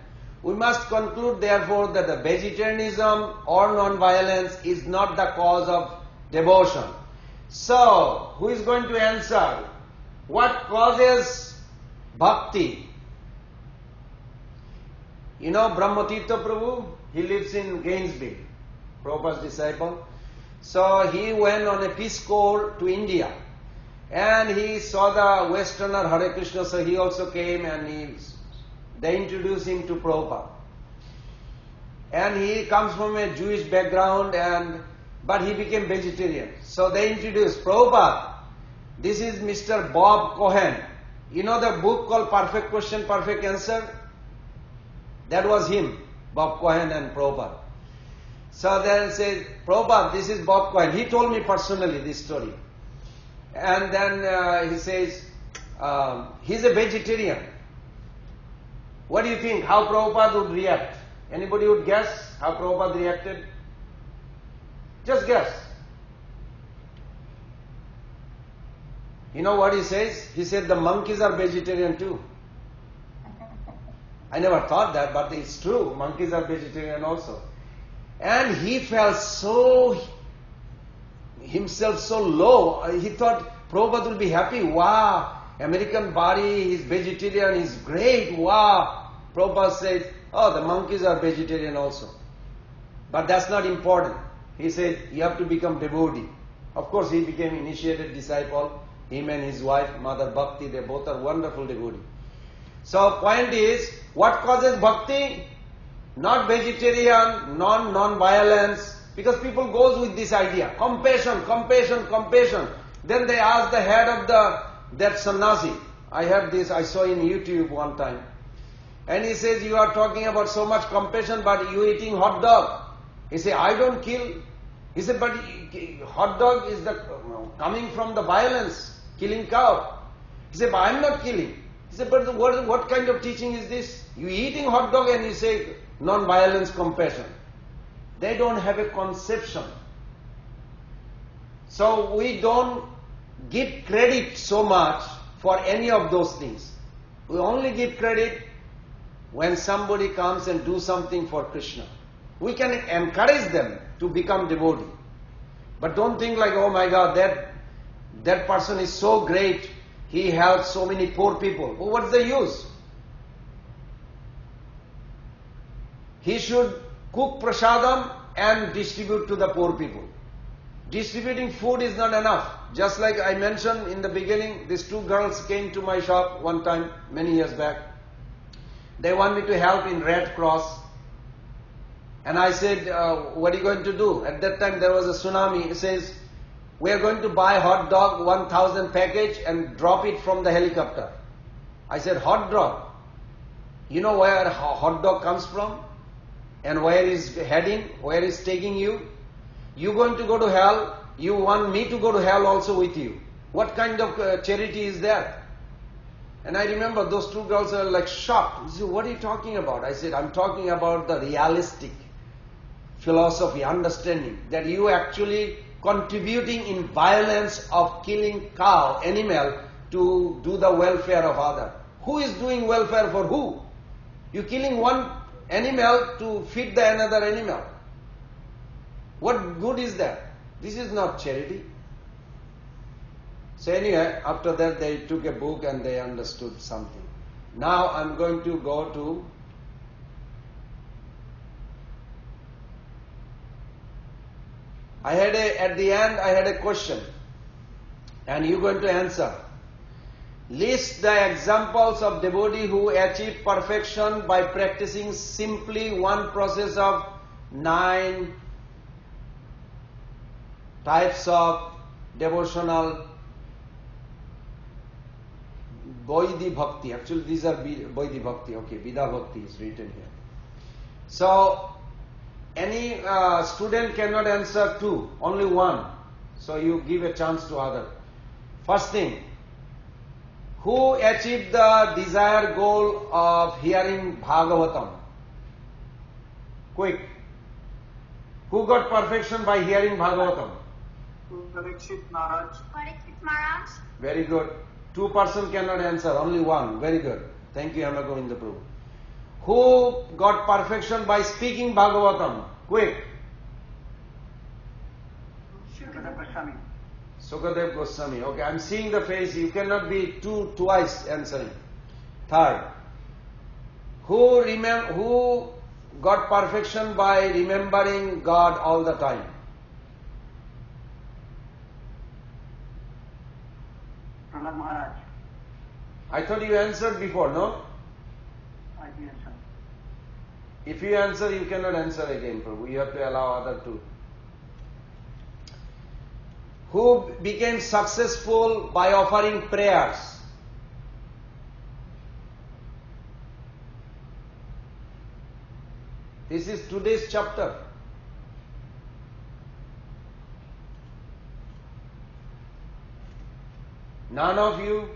We must conclude therefore that the vegetarianism or non-violence is not the cause of devotion. So, who is going to answer? What causes bhakti? Brahmatirtha Prabhu, he lives in Gainesville, Prabhupada's disciple. So he went on a peace corps to India, and he saw the Westerner Hare Krishna, so he also came and they introduced him to Prabhupada. And he comes from a Jewish background, but he became vegetarian. So they introduced Prabhupada. This is Mr. Bob Cohen. You know the book called Perfect Question, Perfect Answer? That was him, Bob Cohen and Prabhupada. So then said, Prabhupada, this is Bob Cohen. He told me personally this story. And then he says, he's a vegetarian. What do you think? How Prabhupada would react? Anybody would guess how Prabhupada reacted? Just guess. You know what he says? He said the monkeys are vegetarian too. I never thought that, but it's true. Monkeys are vegetarian also. And he felt himself so low. He thought Prabhupada will be happy. Wow, American body, he's vegetarian, he's great. Wow. Prabhupada said, oh, the monkeys are vegetarian also. But that's not important. He said, you have to become devotee. Of course, he became initiated disciple. Him and his wife, Mother Bhakti, they both are wonderful devotees. So, point is, what causes bhakti? Not vegetarian, non-violence. Because people goes with this idea. Compassion, compassion, compassion. Then they ask the head of that sannyasi. I heard this, I saw in YouTube one time. And he says, you are talking about so much compassion, but you eating hot dog. He said, I don't kill. He said, but hot dog is coming from the violence, killing cow. He said, but I am not killing. He said, but what kind of teaching is this? You eating hot dog and you say non-violence, compassion. They don't have a conception. So we don't give credit so much for any of those things. We only give credit when somebody comes and do something for Krishna. We can encourage them to become devotee. But don't think like, oh my God, that person is so great. He helps so many poor people. Well, what's the use? He should cook prasadam and distribute to the poor people. Distributing food is not enough. Just like I mentioned in the beginning, these two girls came to my shop one time, many years back. They want me to help in Red Cross. And I said, what are you going to do? At that time there was a tsunami. He says, we are going to buy hot dog 1,000 package and drop it from the helicopter. I said, hot dog? You know where hot dog comes from? And where is heading? Where is taking you? You going to go to hell? You want me to go to hell also with you? What kind of charity is that? And I remember those two girls are like shocked. They said, what are you talking about? I said, I'm talking about the realistic philosophy, understanding that you actually contributing in violence of killing cow, animal, to do the welfare of other. Who is doing welfare for who? You killing one animal to feed the another animal. What good is that? This is not charity. So anyway, after that they took a book and they understood something. Now I'm going to go to At the end I had a question, and you're going to answer. List the examples of devotee who achieve perfection by practicing simply one process of 9 types of devotional Vaidhi Bhakti. Actually, these are Vaidhi Bhakti. Okay, Vidha Bhakti is written here. So, any student cannot answer 2, only 1. So, you give a chance to other. First thing, who achieved the desired goal of hearing Bhagavatam? Quick. Who got perfection by hearing Bhagavatam? Parikshit Maharaj. Parikshit Maharaj. Very good. 2 person cannot answer, only 1. Very good. Thank you, Hema Govinda Prabhu. Who got perfection by speaking Bhagavatam? Quick. Sukadev Goswami. Okay, I am seeing the face. You cannot be twice answering. Third. Who got perfection by remembering God all the time? Prahlad Maharaj. I thought you answered before, no? I did answer. If you answer, you cannot answer again, Prabhu. You have to allow other to. Who became successful by offering prayers? This is today's chapter. None of you?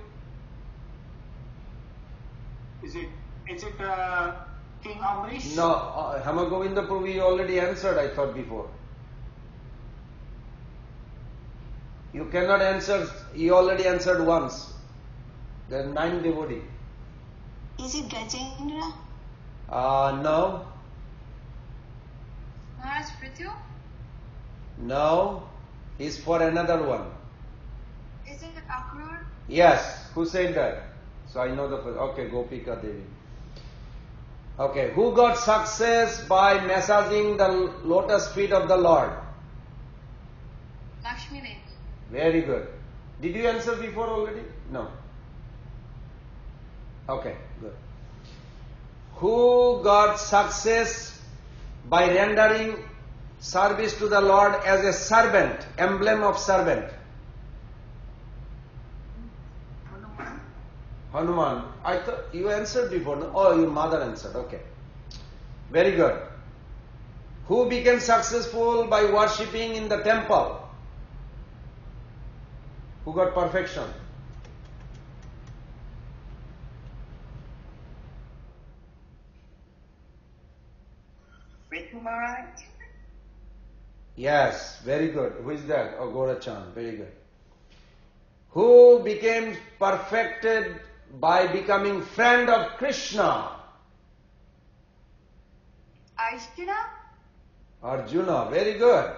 Is it King Amrish? No, Hema Govinda Prabhu, you already answered, I thought before. You cannot answer, you already answered once. There are 9 devotees. Is it Gajendra? No. Maharaj Prithu? No. Is for another one. Is it Akrur? Yes. Who said that? So I know the person. Okay, Gopika Devi. Okay. Who got success by massaging the lotus feet of the Lord? Lakshmi Devi. Very good. Did you answer before already? No. Okay, good. Who got success by rendering service to the Lord as a servant, emblem of servant? Hanuman. I thought you answered before. No? Oh, your mother answered. Okay. Very good. Who became successful by worshipping in the temple? Who got perfection? Prithu Maharaj. Yes, very good. Who is that? Oh, Gorachan. Very good. Who became perfected by becoming friend of Krishna? Arjuna? Arjuna. Very good.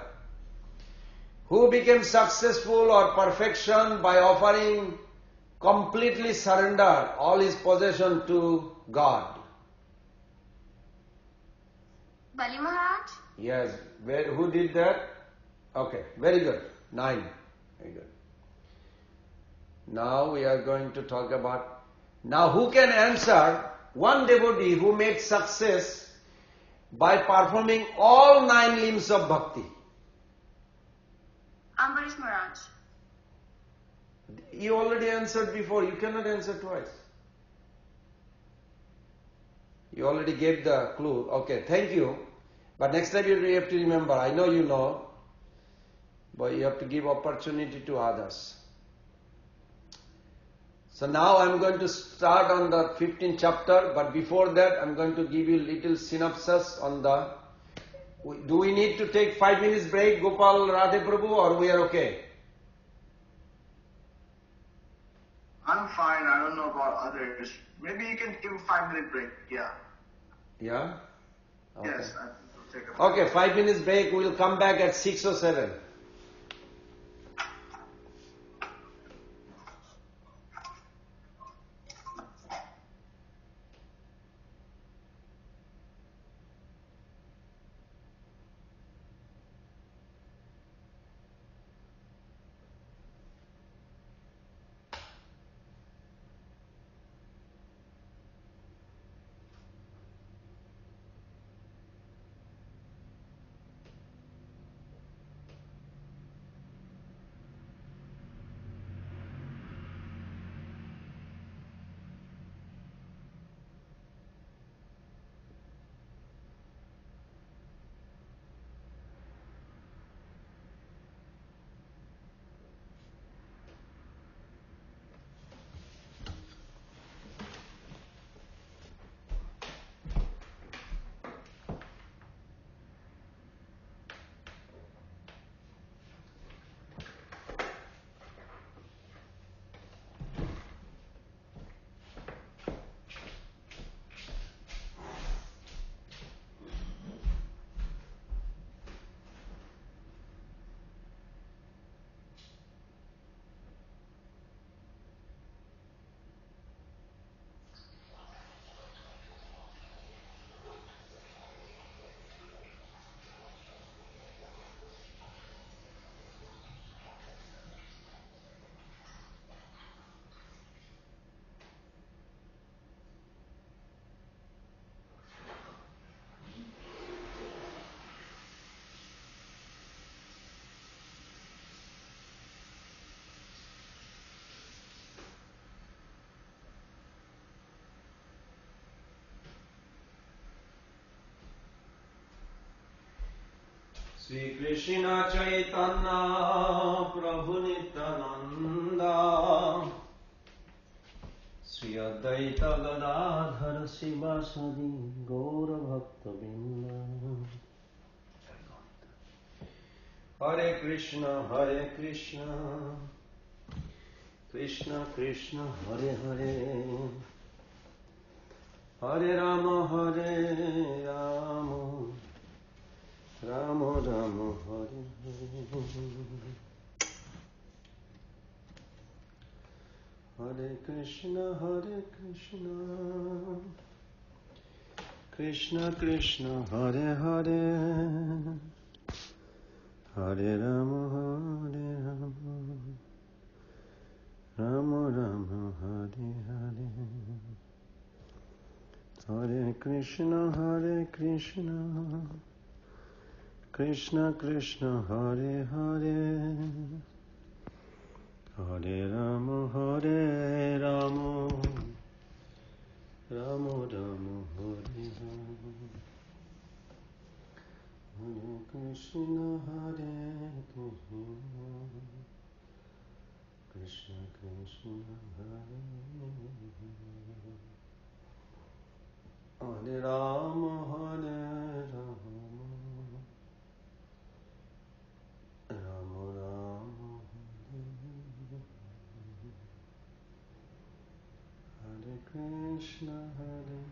Who became successful or perfection by offering completely surrender all his possession to God? Bali Maharaj? Yes. Who did that? Okay. Very good. 9. Very good. Now we are going to talk about... Now who can answer one devotee who made success by performing all 9 limbs of bhakti? Ambarish Maharaj. You already answered before. You cannot answer twice. You already gave the clue. Okay, thank you. But next time you have to remember. I know you know. But you have to give opportunity to others. So now I am going to start on the 15th chapter. But before that, I am going to give you little synopsis on the... Do we need to take 5 minutes break, Gopal Radhe Prabhu, or we are okay? I'm fine. I don't know about others. Maybe you can give a 5-minute break. Yeah. Yeah? Okay. Yes. I will take a Okay, 5 minutes break. We will come back at 6 or 7. Sri Krishna Chaitanya Prabhu Nityananda Sri Advaita Gadadhara Sivasadi Gaura Bhakta Vrinda. Hare Krishna Krishna Krishna Hare Hare Hare Rama Rama Rama Hare Hare Hare Krishna Krishna Krishna Hare Hare Hare Rama Rama Rama Hare Hare Hare Krishna Krishna Krishna Hare Hare Hare Rama Rama Rama Hare Hare Hare Krishna Krishna Krishna Hare Hare Rama Rama Rama Hare Krishna Krishna Hare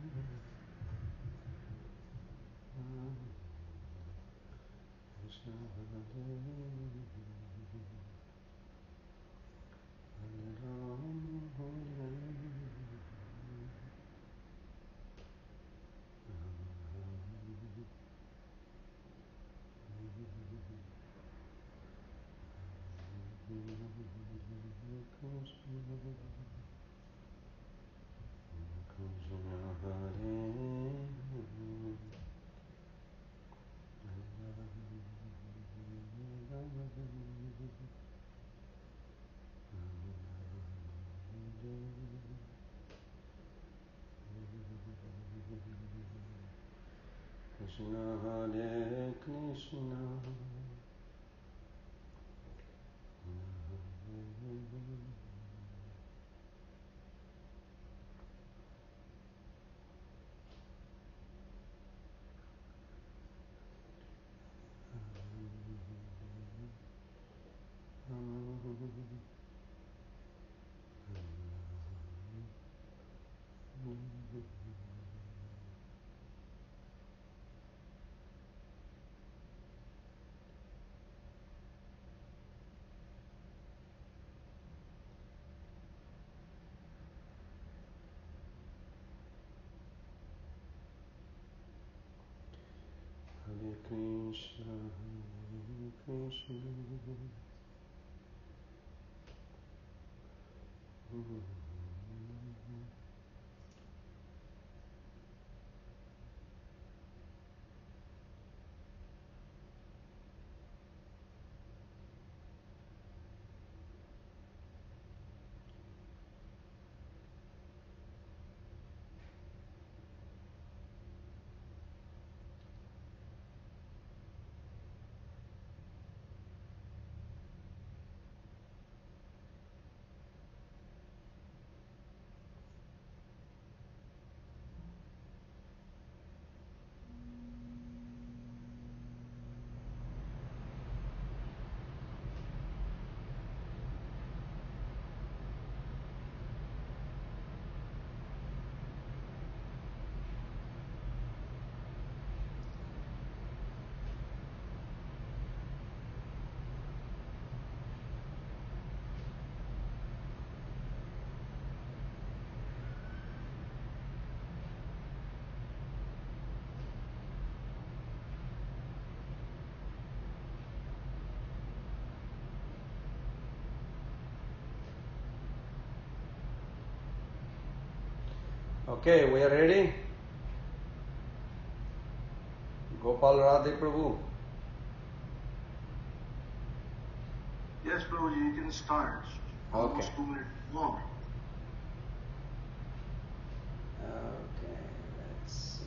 Krishna Hare Krishna Hare Krishna Okay, we are ready? Gopal Radhe Prabhu. Yes, Prabhuji, you can start. Almost 2 minutes more. Okay, let's see.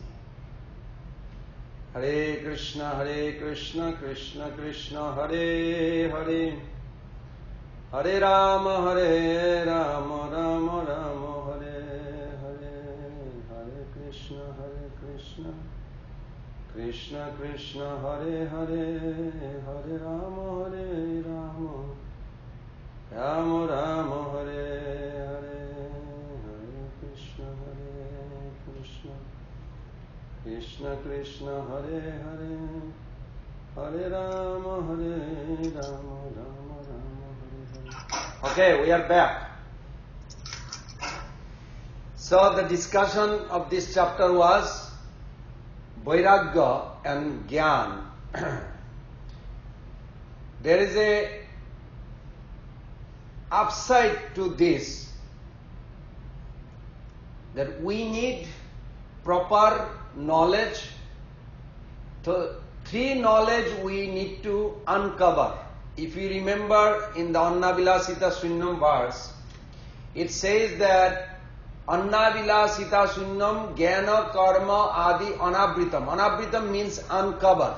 Hare Krishna, Krishna Krishna, Hare Hare, Hare Rama, Rama Rama, Hare Hare, Hare Krishna, Krishna Krishna, Hare Hare, Hare Rama, Rama Rama, Hare Hare, Hare Krishna, Krishna Krishna, Hare Hare, Hare Rama, Rama Rama, Hare Hare. Okay, we are back. So the discussion of this chapter was Vairagya and Gyan. There is a upside to this, that we need proper knowledge. So three knowledge we need to uncover. If you remember in the Annavilasita Sunyam verse, it says that Annavilasita Sunyam Jnana Karma Adi Anavritam. Anavritam means uncover.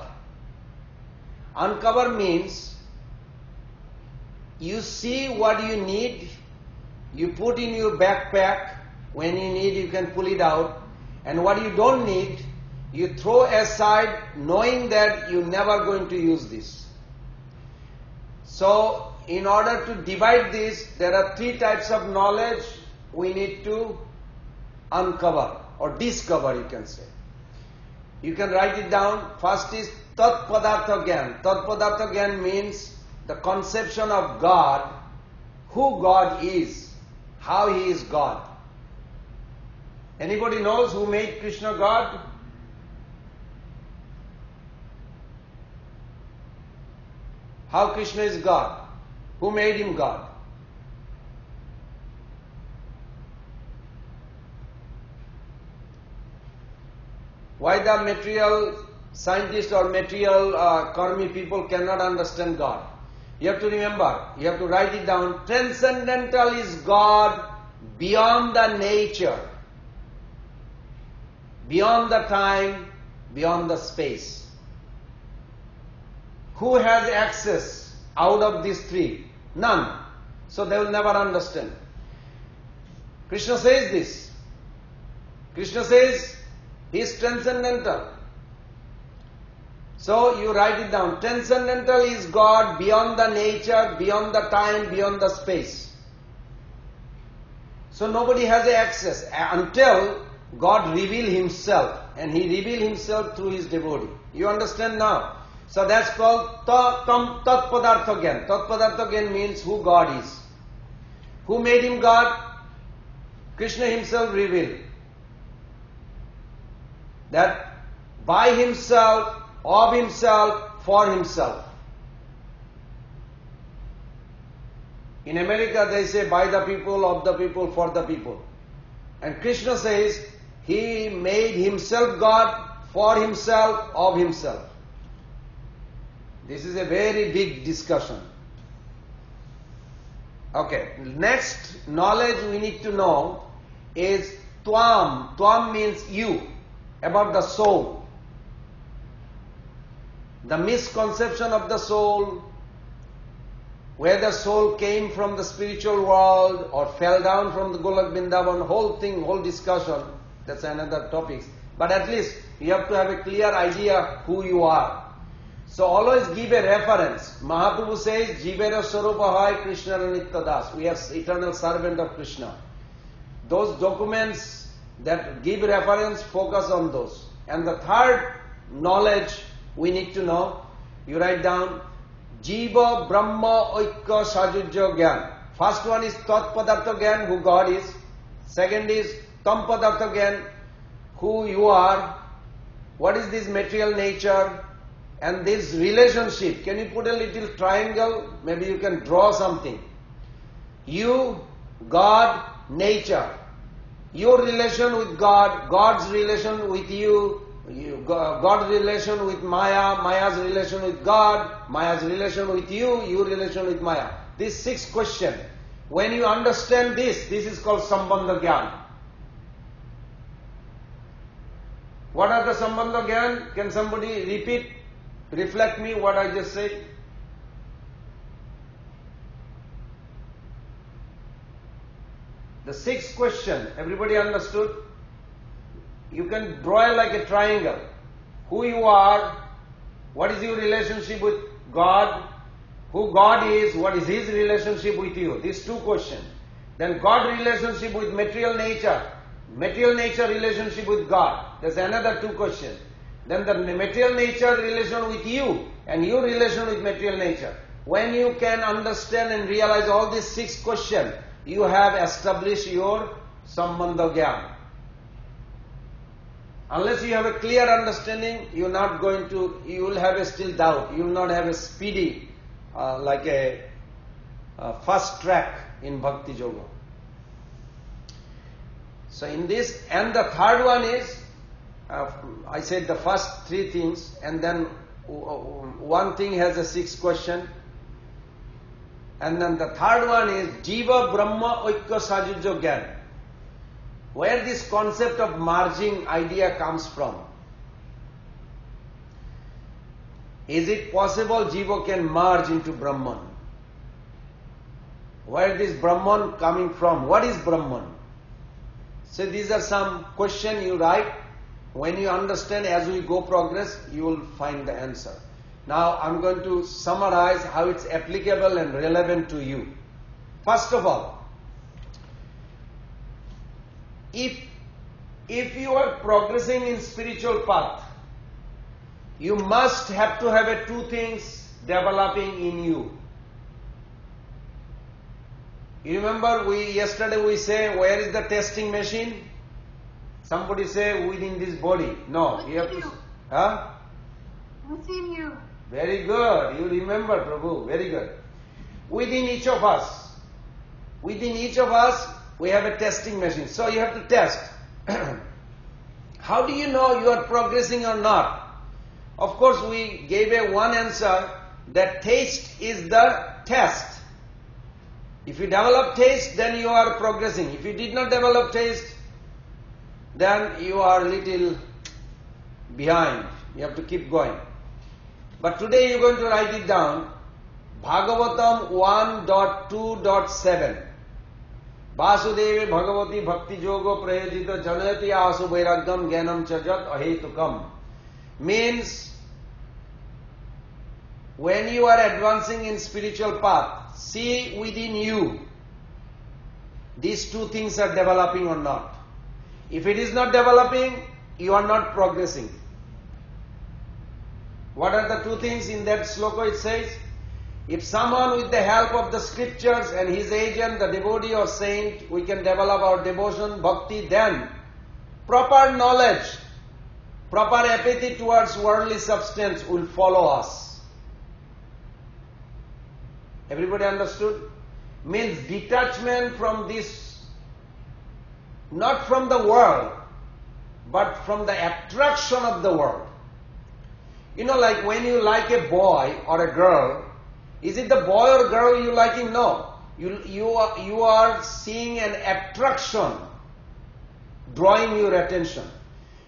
Uncover means you see what you need, you put in your backpack. When you need, you can pull it out. And what you don't need, you throw aside, knowing that you're never going to use this. So, in order to divide this, there are three types of knowledge we need to uncover or discover, you can say. You can write it down. First is Tat Padartha Gyan. Tat Padartha Gyan means the conception of God, who God is, how He is God. Anybody knows who made Krishna God? How Krishna is God? Who made Him God? Why the material scientists or material karmi people cannot understand God? You have to remember, you have to write it down. Transcendental is God beyond the nature, beyond the time, beyond the space. Who has access out of these three? None. So they will never understand. Krishna says this. Krishna says He is transcendental. So you write it down. Transcendental is God beyond the nature, beyond the time, beyond the space. So nobody has access until God reveal Himself, and He reveal Himself through His devotee. You understand now? So that's called Tat Padartha Gyan. Tat Padartha Gyan means who God is. Who made Him God? Krishna Himself revealed that by Himself, of Himself, for Himself. In America they say by the people, of the people, for the people. And Krishna says He made Himself God, for Himself, of Himself. This is a very big discussion. Okay, next knowledge we need to know is Tvam. Tvam means you, about the soul. The misconception of the soul, where the soul came from the spiritual world or fell down from the Golak Vrindavan, whole thing, whole discussion, that's another topic. But at least you have to have a clear idea who you are. So always give a reference. Mahaprabhu says, Jivera Sarupa Hai Krishna Nitya Das. We are eternal servant of Krishna. Those documents that give reference, focus on those. And the third knowledge we need to know, you write down, Jiva Brahma Oikya Sajujya Gyan. First one is Tat Padartha Gyan, who God is. Second is Tam Padartha Gyan, who you are. What is this material nature? And this relationship, can you put a little triangle? Maybe you can draw something. You, God, nature. Your relation with God, God's relation with you, God's relation with Maya, Maya's relation with God, Maya's relation with you, your relation with Maya. These 6 questions. When you understand this is called Sambandha Gyan. What are the Sambandha Gyan? Can somebody repeat, reflect me what I just said? The sixth question, everybody understood? You can draw like a triangle. Who you are, what is your relationship with God, who God is, what is His relationship with you. These two questions. Then God relationship with material nature relationship with God. There's another two questions. Then the material nature relation with you and your relation with material nature. When you can understand and realize all these six questions, you have established your Sambandha Gyan. Unless you have a clear understanding, you will have a still doubt. You will not have a speedy, like a fast track in Bhakti Yoga. So in this, and the third one is, I said the first three things, and then one thing has a sixth question, and then the third one is Jiva Brahma Oikya Sajujya Gyan. Where this concept of merging idea comes from. Is it possible Jiva can merge into Brahman? Where is Brahman coming from? What is Brahman? So these are some questions you write. When you understand as we go progress, you will find the answer. Now I'm going to summarize how it's applicable and relevant to you. First of all, if you are progressing in spiritual path, you must have to have two things developing in you. You remember yesterday we say, where is the testing machine? Somebody say within this body. No, you have to. Huh? Within you. Very good. You remember, Prabhu. Very good. Within each of us. Within each of us, we have a testing machine. So you have to test. How do you know you are progressing or not? Of course, we gave one answer that taste is the test. If you develop taste, then you are progressing. If you did not develop taste, then you are a little behind. You have to keep going. But today you are going to write it down. Bhagavatam 1.2.7. Vasudeve Bhagavati Bhakti Yoga Prayojita Janati Asu Vairagam Gyanam Chajat Ahetukam. Means, when you are advancing in spiritual path, see within you, these two things are developing or not. If it is not developing, you are not progressing. What are the two things in that sloka? It says, if someone with the help of the scriptures and his agent, the devotee or saint, we can develop our devotion, bhakti, then proper knowledge, proper apathy towards worldly substance will follow us. Everybody understood? Means detachment from this, not from the world, but from the attraction of the world. You know, like when you like a boy or a girl, is it the boy or girl you liking? No. You are seeing an attraction drawing your attention.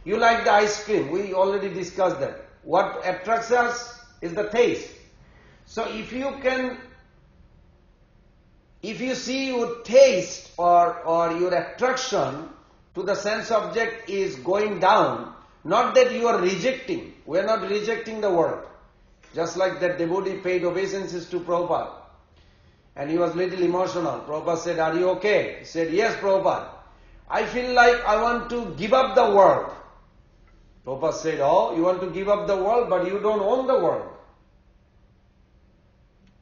You like the ice cream. We already discussed that. What attracts us is the taste. So if you see your taste or your attraction to the sense object is going down, not that you are rejecting. We are not rejecting the world. Just like that devotee paid obeisances to Prabhupada. And he was little emotional. Prabhupada said, are you okay? He said, yes, Prabhupada. I feel like I want to give up the world. Prabhupada said, oh, you want to give up the world, but you don't own the world.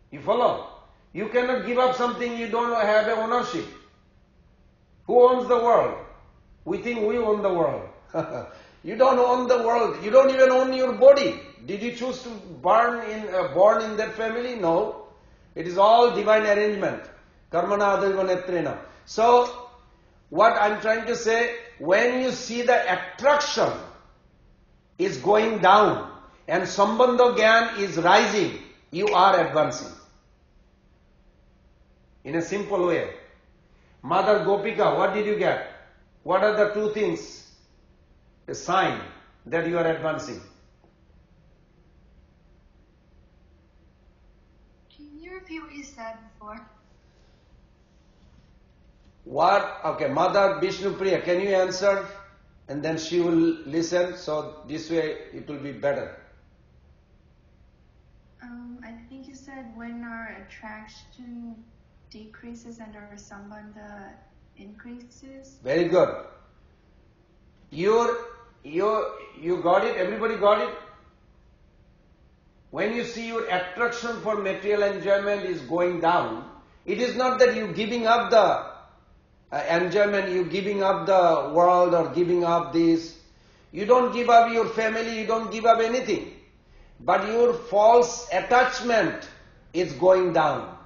You follow? You cannot give up something you don't have a ownership. Who owns the world? We think we own the world. You don't own the world. You don't even own your body. Did you choose to born in that family? No. It is all divine arrangement. Karmana adaiva netrena. So, what I'm trying to say, when you see the attraction is going down and Sambandha Gyan is rising, you are advancing. In a simple way. Mother Gopika, what did you get? What are the two things? A sign. that you are advancing? Can you repeat what you said before? What? Okay, Mother Vishnu Priya, can you answer? And then she will listen, so this way it will be better. I think you said when our attraction decreases and our sambandha increases. Very good. You got it? Everybody got it? When you see your attraction for material enjoyment is going down, it is not that you giving up the enjoyment, you giving up the world or giving up this. You don't give up your family, you don't give up anything. But your false attachment is going down.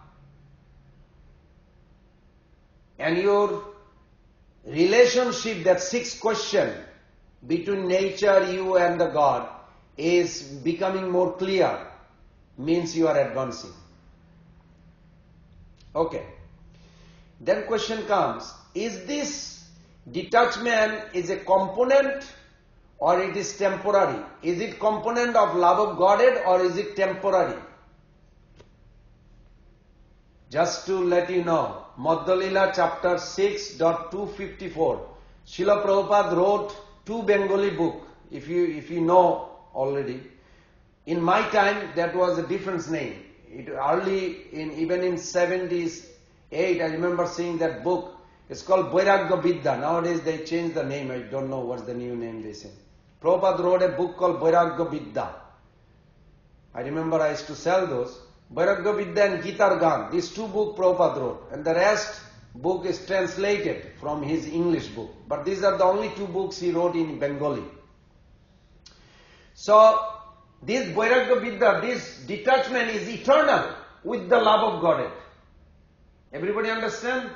And your relationship, that sixth question between nature, you and the God, is becoming more clear, means you are advancing. Okay. Then question comes, is this detachment is a component or it is temporary? Is it component of love of Godhead or is it temporary? Just to let you know, Madhya Lila chapter 6.254, Srila Prabhupada wrote 2 Bengali books, if you know already. In my time, that was a different name. Even in 78, I remember seeing that book. It's called Vairagya Vidya. Nowadays they changed the name. I don't know what's the new name they say. Prabhupada wrote a book called Vairagya Vidya. I remember I used to sell those. Vairagya Vidya and Gitar Gan. These 2 books Prabhupada wrote. And the rest book is translated from his English book. But these are the only 2 books he wrote in Bengali. So, this Vairagya Vidya, this detachment is eternal with the love of Godhead. Everybody understand?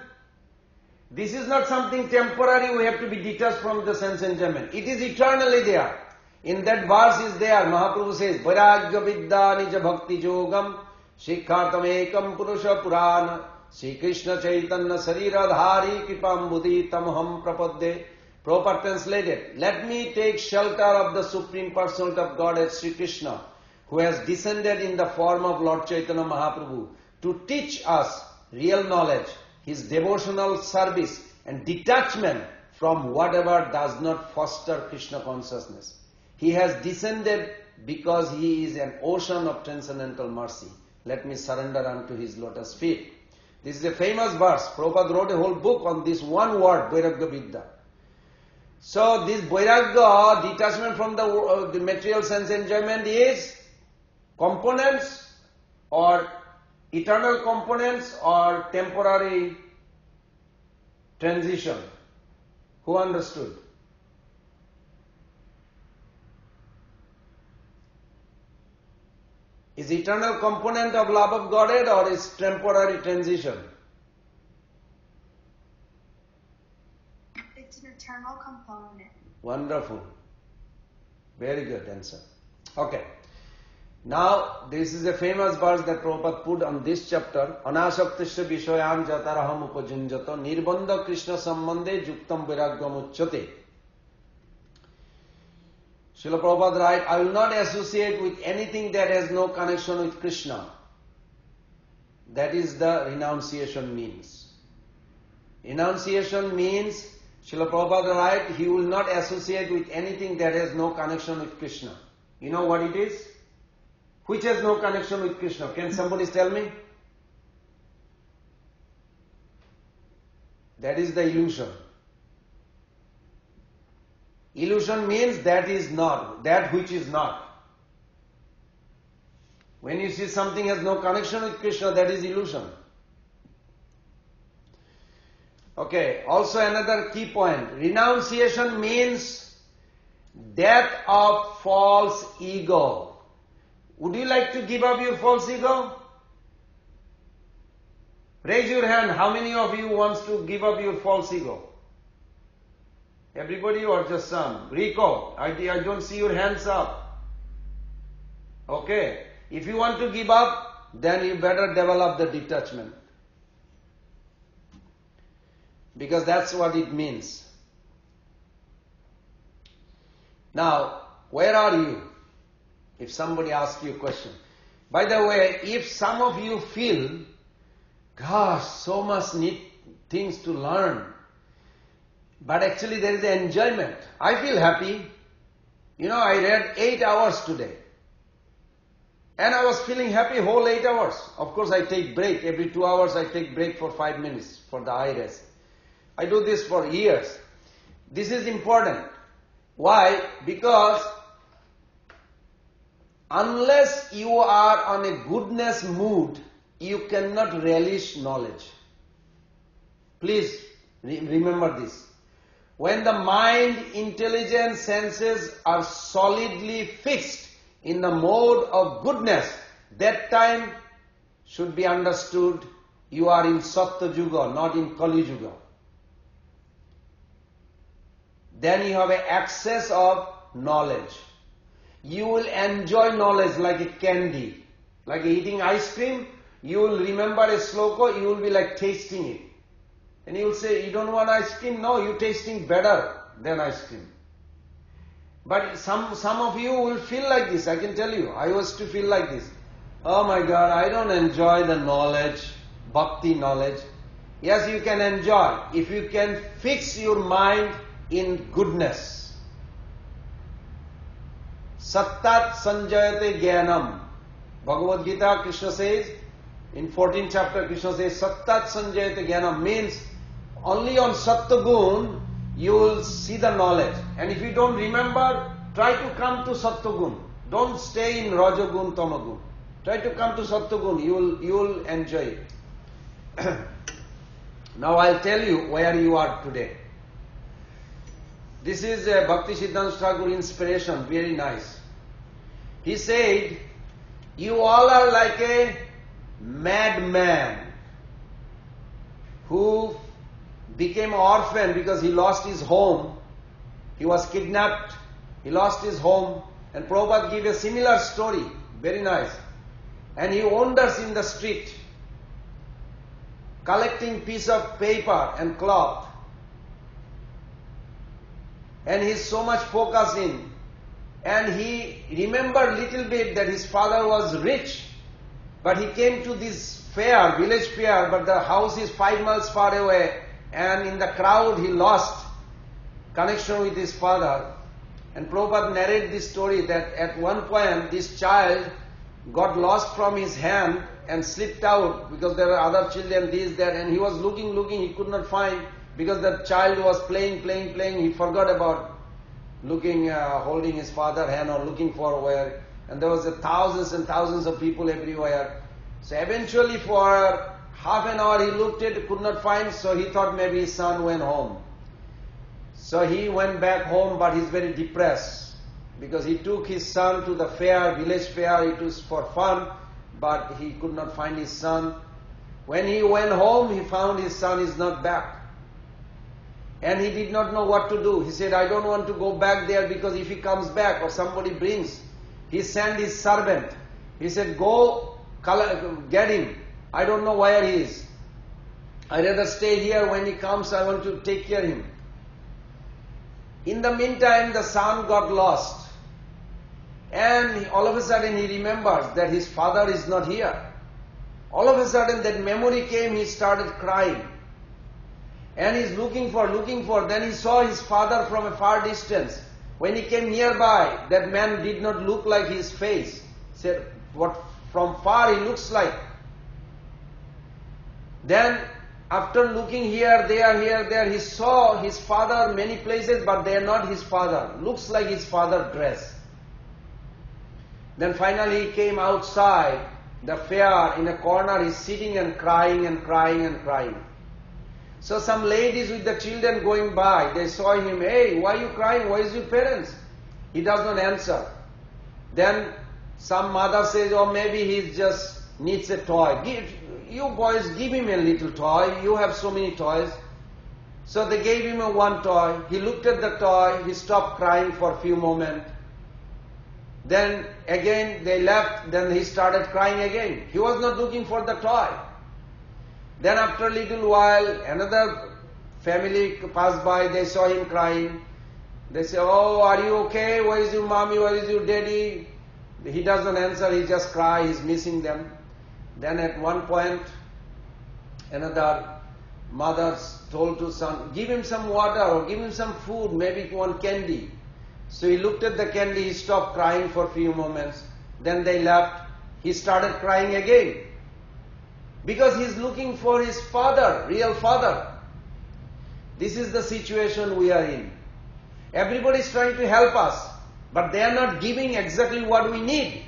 This is not something temporary, we have to be detached from the sense enjoyment. It is eternally there. In that verse is there, Mahaprabhu says, Vairagya Vidya Nija Bhakti Yogam Shikhartam Ekam Purusha Purana Sri Krishna Chaitanya Sariradhari Kripam Buddhi Tamham Prapadde. Prabhupada translated, let me take shelter of the Supreme Personality of Godhead Sri Krishna, who has descended in the form of Lord Chaitanya Mahaprabhu to teach us real knowledge, his devotional service and detachment from whatever does not foster Krishna consciousness. He has descended because he is an ocean of transcendental mercy. Let me surrender unto his lotus feet. This is a famous verse. Prabhupada wrote a whole book on this one word, Vairagya Vidya. So this Vairagya, detachment from the material sense enjoyment, is components or eternal components or temporary transition. Who understood? Is eternal component of love of Godhead or is temporary transition? It's an eternal component. Wonderful. Very good answer. Okay. Now, this is a famous verse that Prabhupada put on this chapter. Anasaktisya vishayam jataraham upajunjato nirbandha Krishna sambandhe yuktam vairagyam uchyate. Srila Prabhupada writes, I will not associate with anything that has no connection with Krishna. That is the renunciation means. Renunciation means, Srila Prabhupada writes, he will not associate with anything that has no connection with Krishna. You know what it is? Which has no connection with Krishna? Can somebody tell me? That is the illusion. Illusion means that is not, that which is not. When you see something has no connection with Krishna, that is illusion. Okay, also another key point. Renunciation means death of false ego. Would you like to give up your false ego? Raise your hand. How many of you wants to give up your false ego? Everybody or just some? Rico, I don't see your hands up. Okay. If you want to give up, then you better develop the detachment. Because that's what it means. Now, Where are you? If somebody asks you a question. By the way, if some of you feel, gosh, so much need things to learn, but actually there is an enjoyment. I feel happy. I read 8 hours today. And I was feeling happy whole 8 hours. Of course, I take break. Every 2 hours I take break for 5 minutes for the eye rest. I do this for years. This is important. Why? Because unless you are on a goodness mood, you cannot relish knowledge. Please remember this. When the mind, intelligence, senses are solidly fixed in the mode of goodness, that time should be understood you are in Sattva Yuga, not in Kali Yuga. Then you have an access of knowledge. You will enjoy knowledge like a candy. Like eating ice cream, you will remember a sloka, you will be like tasting it. And you will say, you don't want ice cream? No, you're tasting better than ice cream. But some of you will feel like this, I can tell you. I used to feel like this. Oh my God, I don't enjoy the knowledge, bhakti knowledge. Yes, you can enjoy if you can fix your mind in goodness. Sattat sanjayate jnanam. Bhagavad Gita, Krishna says, in 14th chapter, Krishna says, Sattat sanjayate jnanam means only on Sattva Gun you will see the knowledge. And if you don't remember, try to come to Sattva Gun. Don't stay in Rajagun, Tamagun. Try to come to Sattva Gun. You will enjoy it. Now I'll tell you where you are today. This is a Bhakti Siddhanta Thakur inspiration, very nice. He said, you all are like a madman who became orphan because he lost his home. He was kidnapped, he lost his home, and Prabhupada gave a similar story, very nice. And he wanders in the street, collecting piece of paper and cloth. And he's so much focused in. And he remembered little bit that his father was rich, but he came to this fair, village fair, but the house is 5 miles far away, and in the crowd he lost connection with his father. And Prabhupada narrated this story that at one point this child got lost from his hand and slipped out because there were other children, this, that, and he was looking, he could not find because the child was playing, he forgot about looking, holding his father's hand or looking for where, and there was thousands and thousands of people everywhere. So eventually for half an hour he looked at, could not find, so he thought maybe his son went home. So he went back home, but he's very depressed because he took his son to the fair, village fair, it was for fun, but he could not find his son. When he went home, he found his son is not back. And he did not know what to do. He said, I don't want to go back there because if he comes back or somebody brings, he sent his servant. He said, go get him. I don't know where he is. I'd rather stay here. When he comes, I want to take care of him. In the meantime, the son got lost. And all of a sudden he remembers that his father is not here. All of a sudden that memory came, he started crying. And he's looking for, then he saw his father from a far distance. When he came nearby, that man did not look like his face. He said, what from far he looks like. Then after looking here, there, he saw his father many places, but they are not his father. Looks like his father's dress. Then finally he came outside the fair in a corner, he's sitting and crying. So some ladies with the children going by, they saw him, hey, why are you crying? Why is your parents? He does not answer. Then some mother says, oh, maybe he just needs a toy. You boys, give him a little toy. You have so many toys. So they gave him one toy. He looked at the toy. He stopped crying for a few moments. Then again they left. Then he started crying again. He was not looking for the toy. Then after a little while, another family passed by, they saw him crying. They say, oh, are you okay? Where is your mommy? Where is your daddy? He doesn't answer, he just cries, he's missing them. Then at one point, another mother told to son, give him some water or give him some food, maybe one candy. So he looked at the candy, he stopped crying for a few moments. Then they left. He started crying again. Because he's looking for his father, real father. This is the situation we are in. Everybody is trying to help us, but they are not giving exactly what we need.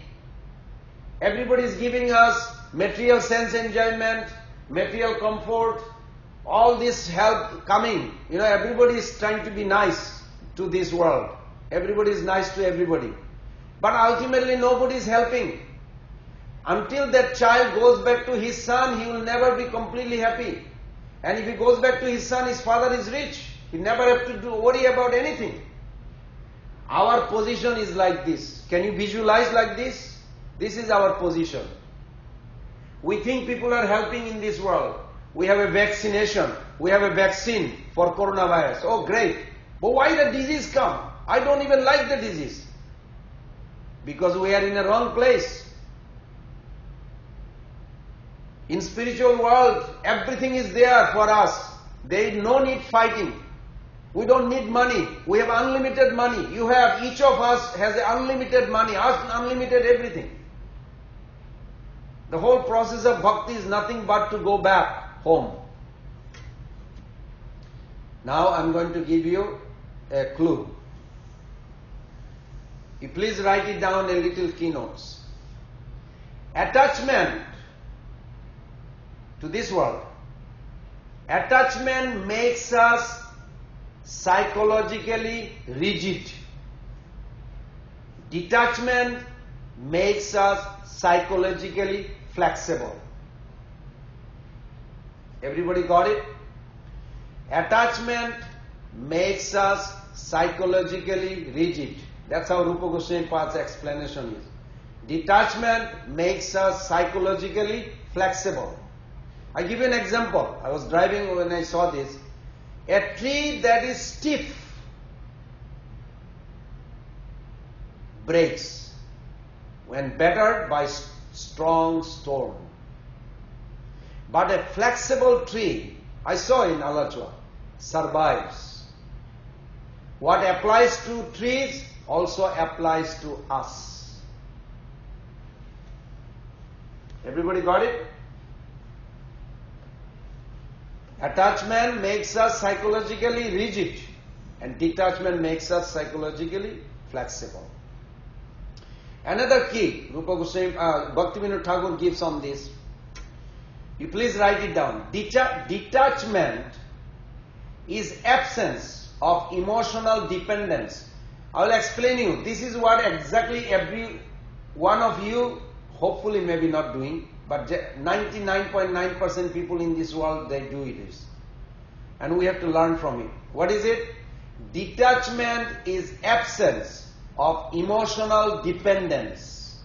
Everybody is giving us material sense enjoyment, material comfort, all this help coming. Everybody is trying to be nice to this world. Everybody is nice to everybody. But ultimately nobody is helping. Until that child goes back to his son, he will never be completely happy. And if he goes back to his son, his father is rich. He never have to worry about anything. Our position is like this. Can you visualize like this? This is our position. We think people are helping in this world. We have a vaccination. We have a vaccine for coronavirus. Oh, great. But why the disease come? I don't even like the disease. Because we are in a wrong place. In spiritual world, everything is there for us. There is no need fighting. We don't need money. We have unlimited money. Each of us has unlimited money, unlimited everything. The whole process of bhakti is nothing but to go back home. Now I'm going to give you a clue. You please write it down in little keynotes. Attachment to this world. Attachment makes us psychologically rigid. Detachment makes us psychologically flexible. Everybody got it? Attachment makes us psychologically rigid. That's how Rupa Goswami Pad's explanation is. Detachment makes us psychologically flexible. I give you an example. I was driving when I saw this. A tree that is stiff breaks when battered by strong storm. But a flexible tree, I saw in Alachua, survives. What applies to trees also applies to us. Everybody got it? Attachment makes us psychologically rigid and detachment makes us psychologically flexible. Another key, Rupa Goswami, Bhaktivinoda Thakur gives on this. You please write it down. Detachment is absence of emotional dependence. I will explain you. This is what exactly every one of you, hopefully maybe not doing, but 99.9% people in this world, they do it. And we have to learn from it. What is it? Detachment is absence of emotional dependence.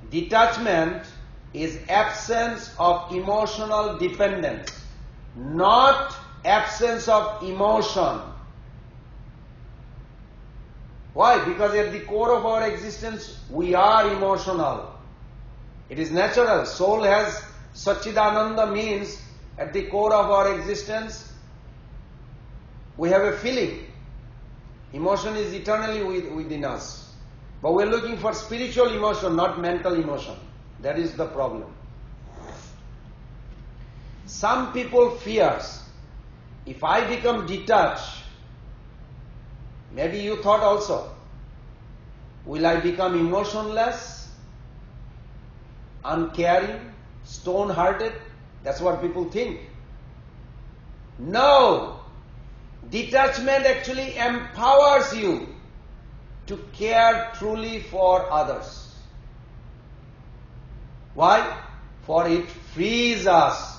Detachment is absence of emotional dependence, not absence of emotion. Why? Because at the core of our existence, we are emotional. It is natural. Soul has Satchidananda, means at the core of our existence, we have a feeling. Emotion is eternally within us. But we are looking for spiritual emotion, not mental emotion. That is the problem. Some people fears, if I become detached, maybe you thought also, will I become emotionless, uncaring, stone-hearted? That's what people think. No! Detachment actually empowers you to care truly for others. Why? For it frees us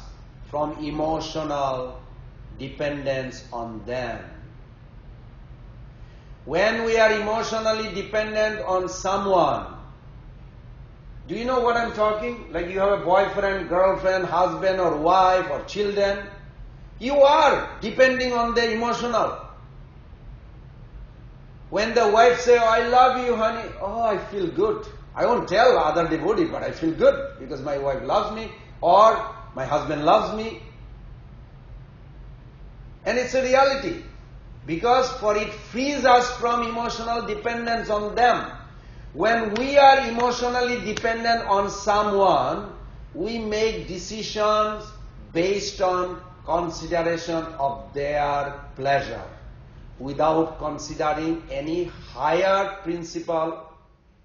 from emotional dependence on them. When we are emotionally dependent on someone, do you know what I'm talking? Like you have a boyfriend, girlfriend, husband or wife or children. You are depending on their emotional. When the wife says, "Oh, I love you, honey," oh, I feel good. I won't tell other devotee, but I feel good because my wife loves me or my husband loves me. And it's a reality. Because for it frees us from emotional dependence on them. When we are emotionally dependent on someone, we make decisions based on consideration of their pleasure, without considering any higher principle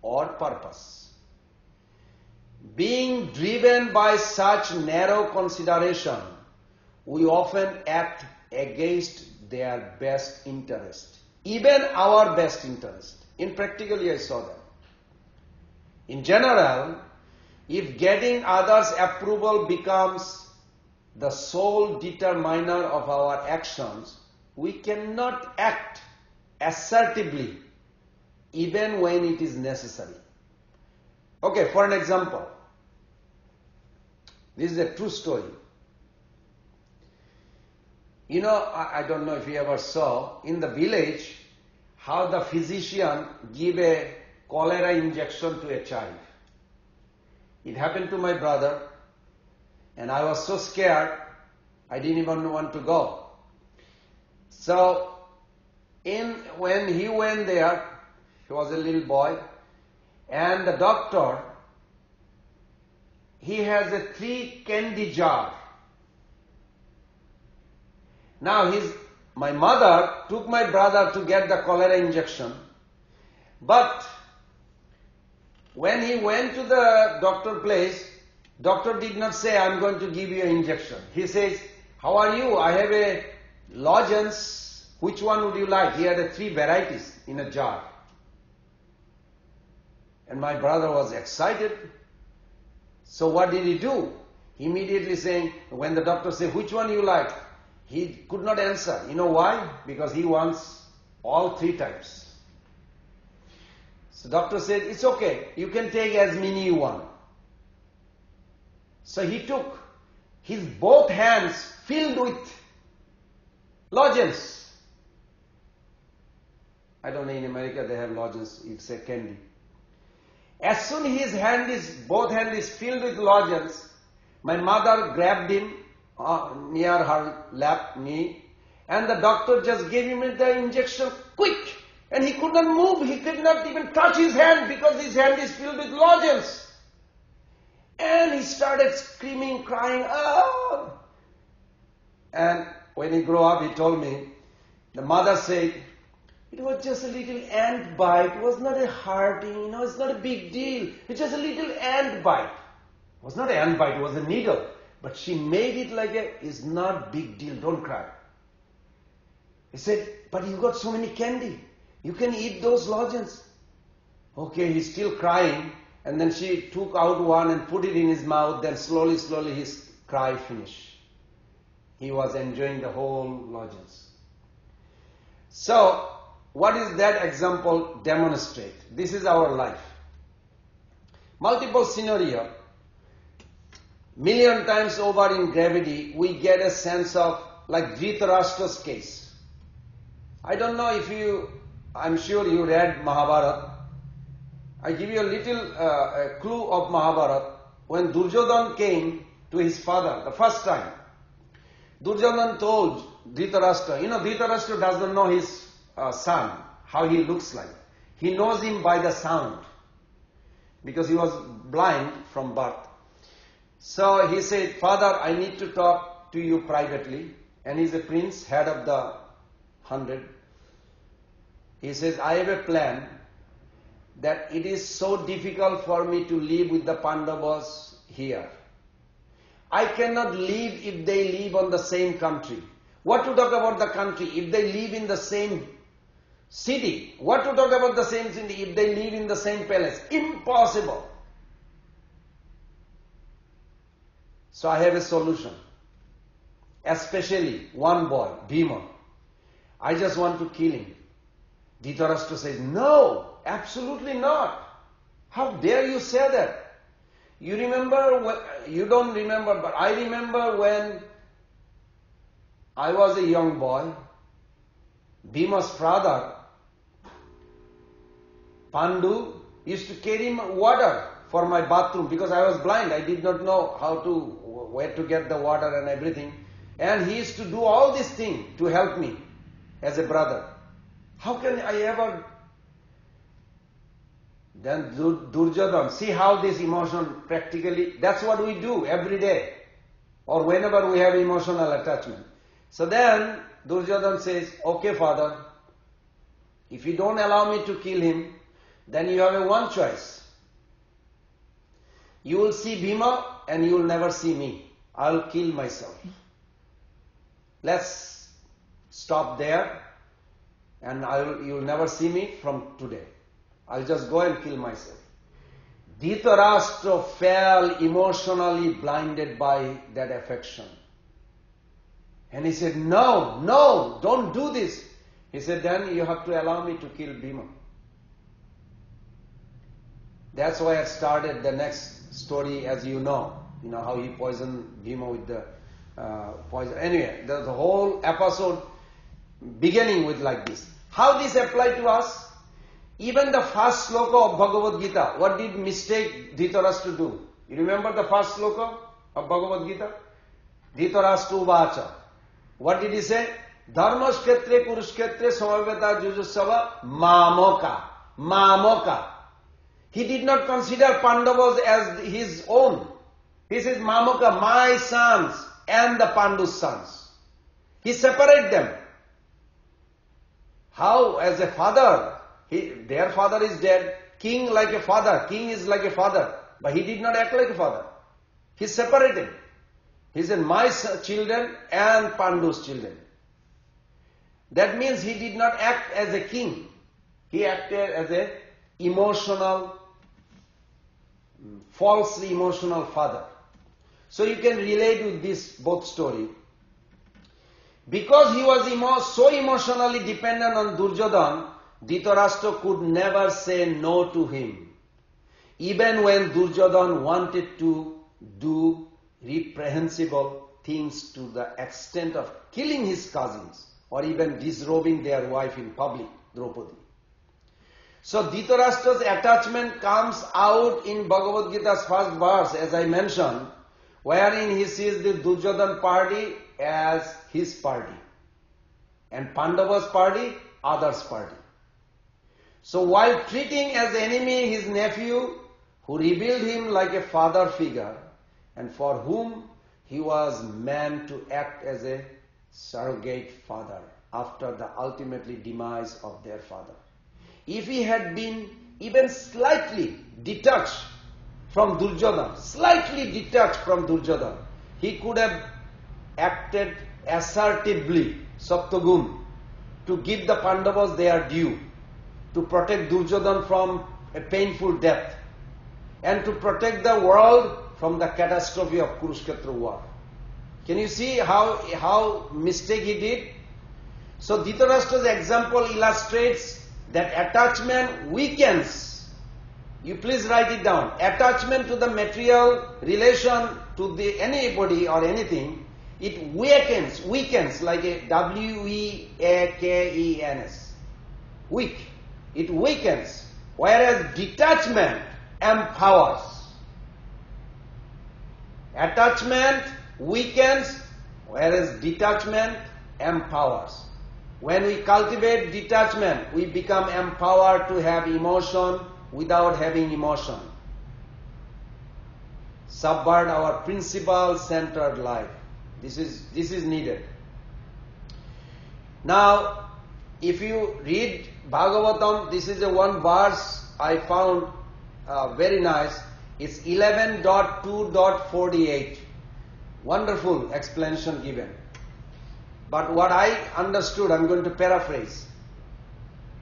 or purpose. Being driven by such narrow consideration, we often act against their best interest, even our best interest. In practically I saw that. In general, if getting others' approval becomes the sole determiner of our actions, we cannot act assertively even when it is necessary. Okay, for an example, this is a true story. You know, I don't know if you ever saw in the village how the physician give a cholera injection to a child. It happened to my brother, and I was so scared, I didn't even want to go. So, when he went there, he was a little boy, and the doctor, he has a 3 candy jar. Now my mother took my brother to get the cholera injection, but when he went to the doctor place, doctor did not say, "I'm going to give you an injection." He says, "How are you? I have a lozenge. Which one would you like?" He had 3 varieties in a jar. And my brother was excited. So what did he do? Immediately saying, when the doctor said, "Which one you like?" He could not answer. You know why? Because he wants all 3 types. So doctor said, "It's okay. You can take as many you want." So he took his both hands filled with lozenges. I don't know, in America they have lozenges, it's a candy. As soon as both hands is filled with lozenges, my mother grabbed him near her knee, and the doctor just gave him the injection quick, and he could not move, he could not even touch his hand because his hand is filled with lozenges. And he started screaming, crying, "Ah!" And when he grew up, he told me, the mother said, "It was just a little ant bite, it was not a hurting, it's not a big deal, it's just a little ant bite." It was not an ant bite, it was a needle. But she made it like it's not big deal, don't cry. He said, "But you got so many candy, you can eat those lozenges." Okay, he's still crying, and then she took out one and put it in his mouth, then slowly his cry finished. He was enjoying the whole lozenge. So, what is that example demonstrate? This is our life. Multiple scenario. Million times over in gravity, we get a sense of, like Dhritarashtra's case. I don't know if I'm sure you read Mahabharata. I give you a little clue of Mahabharata. When Duryodhana came to his father the first time, Duryodhana told Dhritarashtra, Dhritarashtra does not know his son, how he looks like. He knows him by the sound, because he was blind from birth. So he said, "Father, I need to talk to you privately." And he's a prince, head of the 100. He says, "I have a plan that it is so difficult for me to live with the Pandavas here. I cannot live if they live on the same country. What to talk about the country if they live in the same city? What to talk about the same city if they live in the same palace? Impossible. So I have a solution. Especially one boy, Bhima. I just want to kill him." Dhritarashtra says, "No, absolutely not. How dare you say that? You don't remember, but I remember when I was a young boy, Bhima's father Pandu used to carry water for my bathroom because I was blind. I did not know where to get the water and everything. And he used to do all these things to help me as a brother. How can I ever... Then Duryodhana, see how this emotion practically, that's what we do every day. Or whenever we have emotional attachment. So then Duryodhana says, okay father, if you don't allow me to kill him, then you have one choice. You will see Bhima and you will never see me. I will kill myself. Let's stop there and you will never see me from today. I'll just go and kill myself. Dhritarashtra fell emotionally blinded by that affection. And he said, no, don't do this. He said, then you have to allow me to kill Bhima. That's why I started the next story, as you know. You know how he poisoned Bhima with the poison. Anyway, the whole episode beginning with like this. How this apply to us? Even the first sloka of Bhagavad Gita, what did mistake Dhritarashtra do? You remember the first sloka of Bhagavad Gita? Dhritarashtra uvacha. What did he say? Dharmasketre Kurukshetre Samaveta Jujusava Mamoka. He did not consider Pandavas as his own. He says Mamoka, my sons and the Pandu's sons. He separated them. How? As a father. Their father is dead. King like a father. King is like a father. But he did not act like a father. He separated. He said, my children and Pandu's children. That means he did not act as a king. He acted as a falsely emotional father. So you can relate with this both story. Because he was so emotionally dependent on Duryodhana, Dhritarashtra could never say no to him. Even when Duryodhana wanted to do reprehensible things to the extent of killing his cousins or even disrobing their wife in public, Draupadi. So Dhritarashtra's attachment comes out in Bhagavad Gita's first verse, as I mentioned, wherein he sees the Duryodhana party as his party and Pandava's party, others' party. So while treating as enemy his nephew, who revealed him like a father figure, and for whom he was meant to act as a surrogate father after the ultimately demise of their father. If he had been even slightly detached from Duryodhana, he could have acted assertively, Saptagun, to give the Pandavas their due, to protect Duryodhana from a painful death, and to protect the world from the catastrophe of Kurukshetra war. Can you see how mistake he did? So Dhritarashtra's example illustrates that attachment weakens. You please write it down. Attachment to the material relation to anybody or anything, it weakens like a W-E-A-K-E-N-S. Weak. It weakens. Whereas detachment empowers. Attachment weakens, whereas detachment empowers. When we cultivate detachment, we become empowered to have emotion without having emotion. Subvert our principle-centered life. This is needed. Now, if you read Bhagavatam, this is the one verse I found very nice. It's 11.2.48. Wonderful explanation given. But what I understood, I'm going to paraphrase.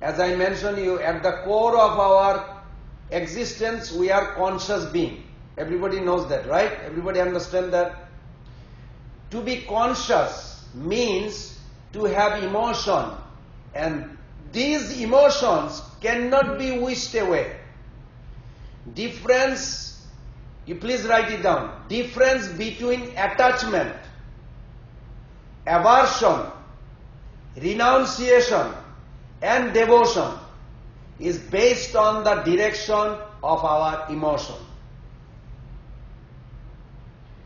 As I mentioned you, at the core of our existence, we are conscious being. Everybody knows that, right? Everybody understand that? To be conscious means to have emotion. And these emotions cannot be wished away. Difference, you please write it down. Difference between attachment, aversion, renunciation and devotion is based on the direction of our emotion.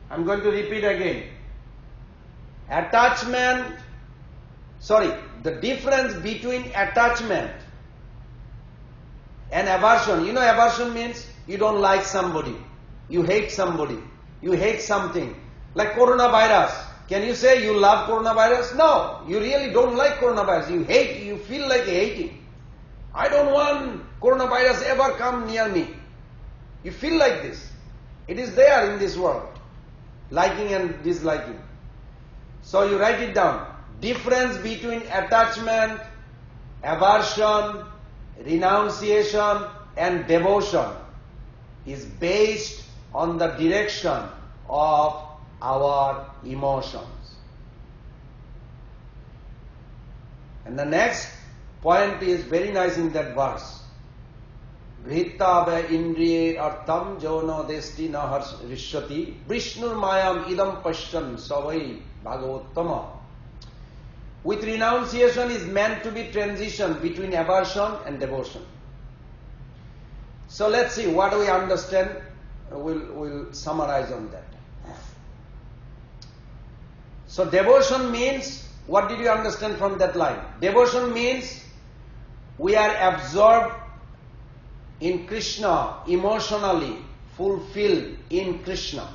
I'm going to repeat again. The difference between attachment and aversion. You know, aversion means you don't like somebody, you hate somebody, you hate something. Like coronavirus. Can you say you love coronavirus? No, you really don't like coronavirus. You hate, you feel like hating. I don't want coronavirus ever come near me. You feel like this. It is there in this world. Liking and disliking. So you write it down. Difference between attachment, aversion, renunciation and devotion is based on the direction of our emotions. And the next point is very nice in that verse. Grihitave indriye artham jono desti na rishyati Vishnur mayam idam pashyan savai bhagavottama. With renunciation is meant to be transition between aversion and devotion. So let's see what we understand. We'll summarize on that. So devotion means, what did you understand from that line? Devotion means we are absorbed in Krishna, emotionally fulfilled in Krishna.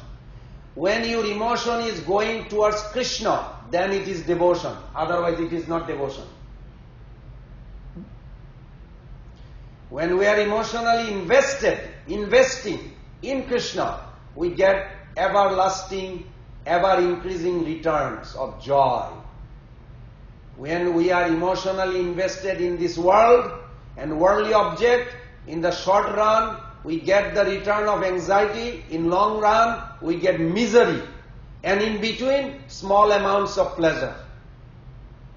When your emotion is going towards Krishna, then it is devotion. Otherwise it is not devotion. When we are emotionally investing in Krishna, we get everlasting, ever increasing returns of joy. When we are emotionally invested in this world and worldly object, in the short run we get the return of anxiety, in long run we get misery, and in between small amounts of pleasure.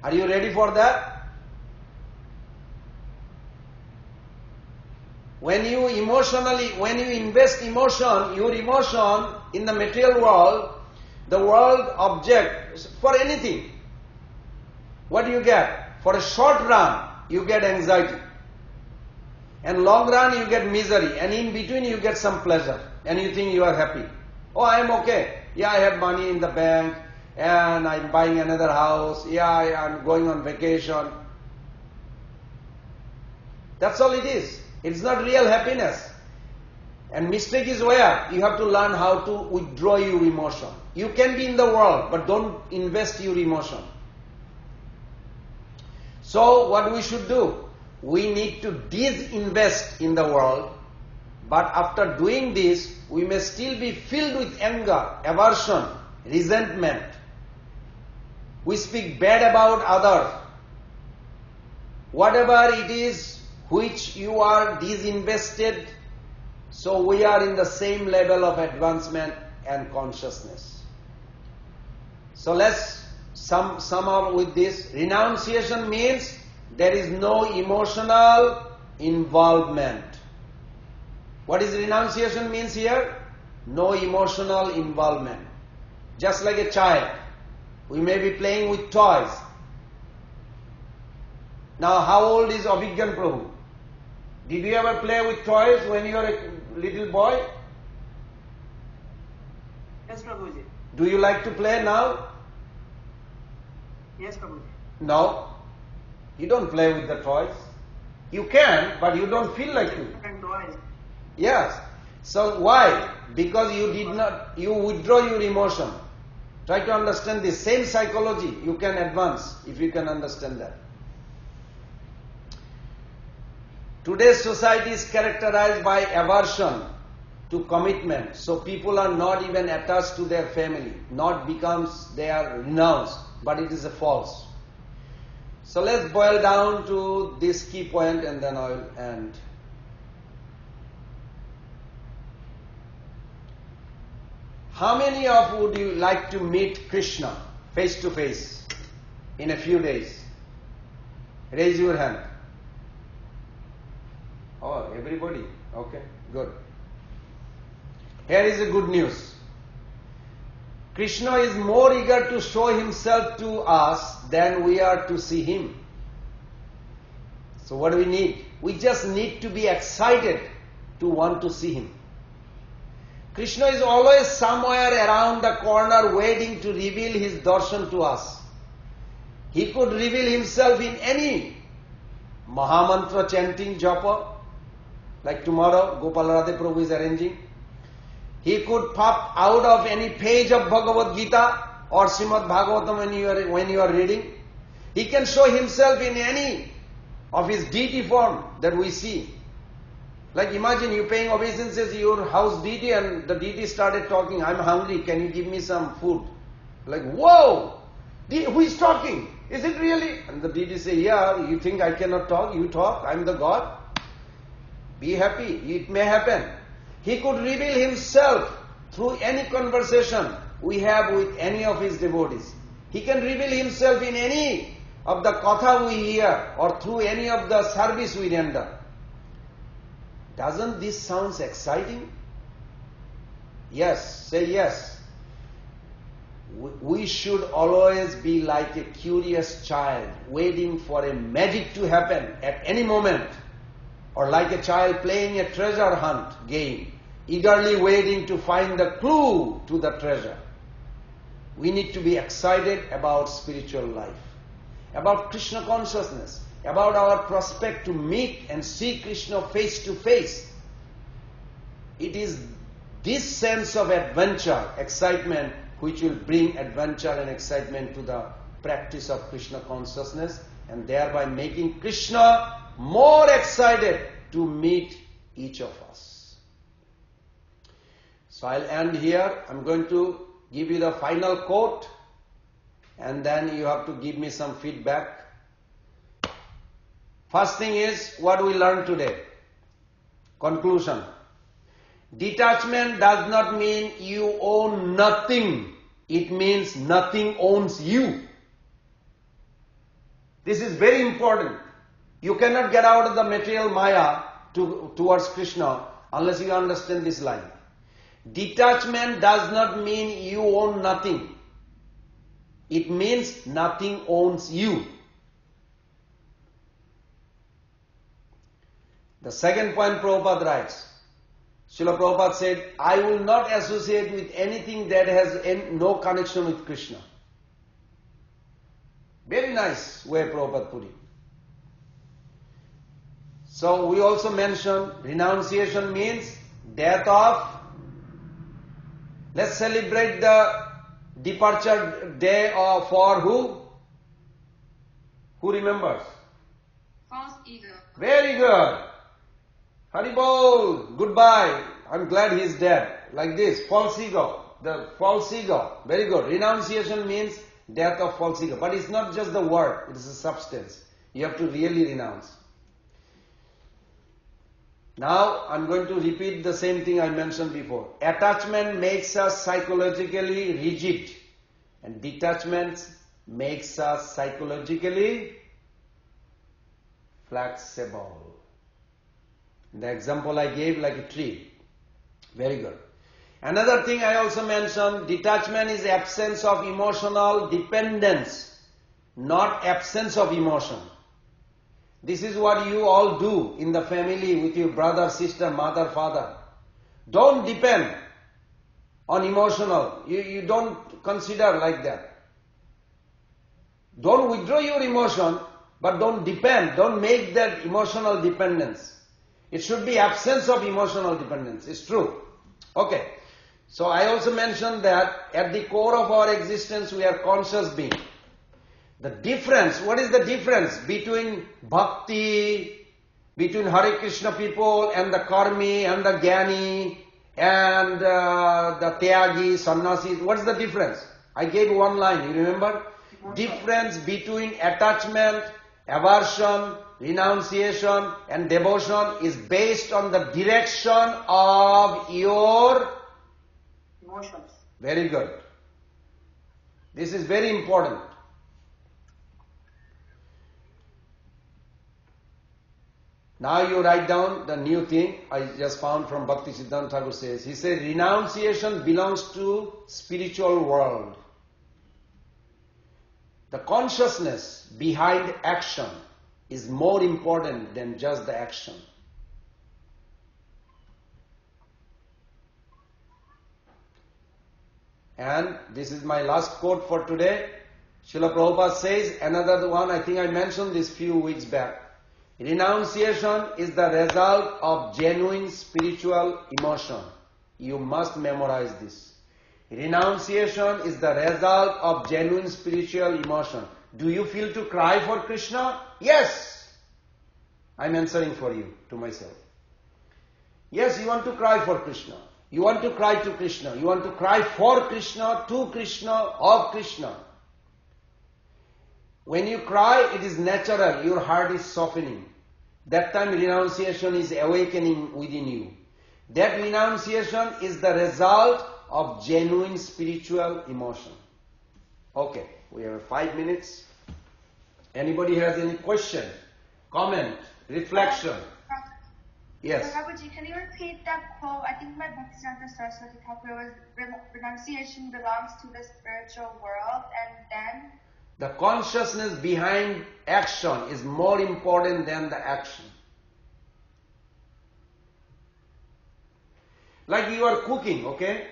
Are you ready for that? When you invest emotion, your emotion in the material world, the world object, for anything, what do you get? For a short run, you get anxiety. And long run, you get misery. And in between, you get some pleasure. And you think you are happy. Oh, I am okay. Yeah, I have money in the bank. And I am buying another house. Yeah, I am going on vacation. That's all it is. It's not real happiness. And mistake is where you have to learn how to withdraw your emotion. You can be in the world, but don't invest your emotion. So what we should do? We need to disinvest in the world, but after doing this, we may still be filled with anger, aversion, resentment. We speak bad about others. Whatever it is which you are disinvested, so we are in the same level of advancement and consciousness. So let's sum up with this. Renunciation means there is no emotional involvement. What is renunciation means here? No emotional involvement. Just like a child, we may be playing with toys. Now, how old is Abhigyan Prabhu? Did you ever play with toys when you were a little boy? Yes, Prabhuji. Do you like to play now? Yes, Prabhuji. No. You don't play with the toys. You can, but you don't feel like to. And toys. Yes. So why? Because you withdraw your emotion. Try to understand this. Same psychology. You can advance if you can understand that. Today's society is characterized by aversion to commitment. So people are not even attached to their family. Not becomes they are renounced, but it is a false. So let's boil down to this key point and then I will end. How many of you would you like to meet Krishna face to face in a few days? Raise your hand. Oh, everybody? Okay, good. Here is the good news. Krishna is more eager to show himself to us than we are to see him. So what do we need? We just need to be excited to want to see Him. Krishna is always somewhere around the corner waiting to reveal His darshan to us. He could reveal Himself in any Mahamantra chanting japa, like tomorrow Gopal Radhe Prabhu is arranging. He could pop out of any page of Bhagavad Gita or Srimad Bhagavatam when you are reading. He can show Himself in any of His deity form that we see. Like imagine you paying obeisances to your house deity and the deity started talking, I'm hungry, can you give me some food? Like, whoa! Who is talking? Is it really? And the deity say, yeah, you think I cannot talk? You talk, I'm the God. Be happy, it may happen. He could reveal Himself through any conversation we have with any of His devotees. He can reveal Himself in any of the katha we hear or through any of the service we render. Doesn't this sound exciting? Yes, say yes. We should always be like a curious child waiting for a magic to happen at any moment, or like a child playing a treasure hunt game, eagerly waiting to find the clue to the treasure. We need to be excited about spiritual life, about Krishna consciousness, about our prospect to meet and see Krishna face to face. It is this sense of adventure, excitement, which will bring adventure and excitement to the practice of Krishna consciousness, and thereby making Krishna more excited to meet each of us. So I'll end here. I'm going to give you the final quote, and then you have to give me some feedback. First thing is what we learned today. Conclusion. Detachment does not mean you own nothing. It means nothing owns you. This is very important. You cannot get out of the material maya towards Krishna unless you understand this line. Detachment does not mean you own nothing. It means nothing owns you. The second point Prabhupada writes, Srila Prabhupada said, I will not associate with anything that has no connection with Krishna. Very nice way Prabhupada put it. So we also mentioned renunciation means death of. Let's celebrate the departure day for who? Who remembers? False ego. Very good. Haribol, goodbye. I'm glad he's dead. Like this, false ego. The false ego. Very good. Renunciation means death of false ego. But it's not just the word, it is a substance. You have to really renounce. Now, I'm going to repeat the same thing I mentioned before. Attachment makes us psychologically rigid, and detachment makes us psychologically flexible. The example I gave, like a tree. Very good. Another thing I also mentioned, detachment is absence of emotional dependence, not absence of emotion. This is what you all do in the family with your brother, sister, mother, father. Don't depend on emotional. You don't consider like that. Don't withdraw your emotion, but don't depend. Don't make that emotional dependence. It should be absence of emotional dependence. It's true. Okay. So I also mentioned that at the core of our existence we are conscious being. The difference, what is the difference between bhakti, between Hare Krishna people and the karmi and the jnani and the tyagi, sannyasis? What is the difference? I gave one line, you remember? Difference between attachment, aversion, renunciation and devotion is based on the direction of your Emotions. Very good. This is very important. Now you write down the new thing I just found from Bhakti Siddhanta Thakur says. He said renunciation belongs to spiritual world. The consciousness behind action is more important than just the action. And this is my last quote for today. Srila Prabhupada says, another one, I think I mentioned this few weeks back. Renunciation is the result of genuine spiritual emotion. You must memorize this. Renunciation is the result of genuine spiritual emotion. Do you feel to cry for Krishna? Yes. I'm answering for you, to myself. Yes, you want to cry for Krishna. You want to cry to Krishna. You want to cry for Krishna, to Krishna, of Krishna. When you cry, it is natural. Your heart is softening. That time renunciation is awakening within you. That renunciation is the result of genuine spiritual emotion. Okay, we have 5 minutes. Anybody has any question, comment, reflection? Yes. Prabhuji, can you repeat that quote? I think my Bhaktisiddhanta Saraswati Thakur was renunciation belongs to the spiritual world, and then the consciousness behind action is more important than the action. Like you are cooking, okay?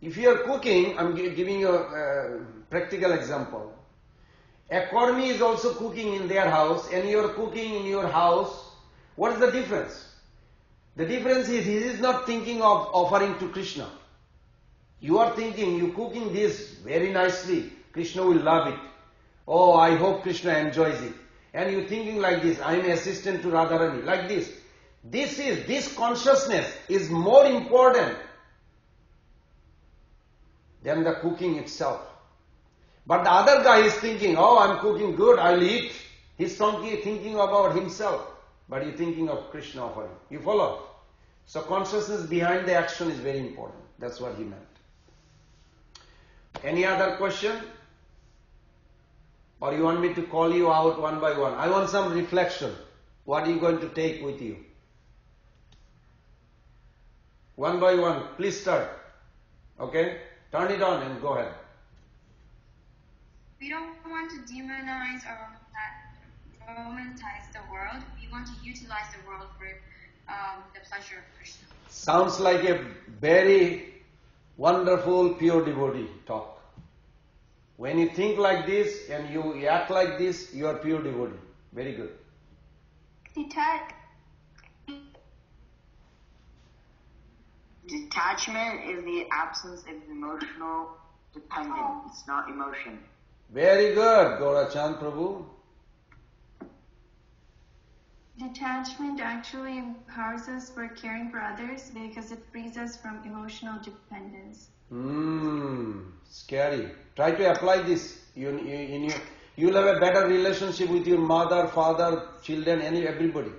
If you are cooking, I'm giving you a practical example. A Kormi is also cooking in their house and you are cooking in your house. What is the difference? The difference is he is not thinking of offering to Krishna. You are thinking, you cooking this very nicely, Krishna will love it. Oh, I hope Krishna enjoys it. And you thinking like this, I am assistant to Radharani, like this. This consciousness is more important than the cooking itself. But the other guy is thinking, oh, I'm cooking good, I'll eat. He's thinking about himself, but he's thinking of Krishna offering. You follow? So consciousness behind the action is very important. That's what he meant. Any other question? Or you want me to call you out one by one? I want some reflection. What are you going to take with you? One by one, please start. Okay? Turn it on and go ahead. we don't want to demonize or romanticize the world. We want to utilize the world for the pleasure of Krishna. Sounds like a very wonderful pure devotee talk. When you think like this and you act like this, you are pure devotee. Very good. Detachment is the absence of emotional dependence, not emotion. Very good, Gaurachand Prabhu. Detachment actually empowers us for caring for others because it frees us from emotional dependence. Scary. Try to apply this. You'll have a better relationship with your mother, father, children, everybody.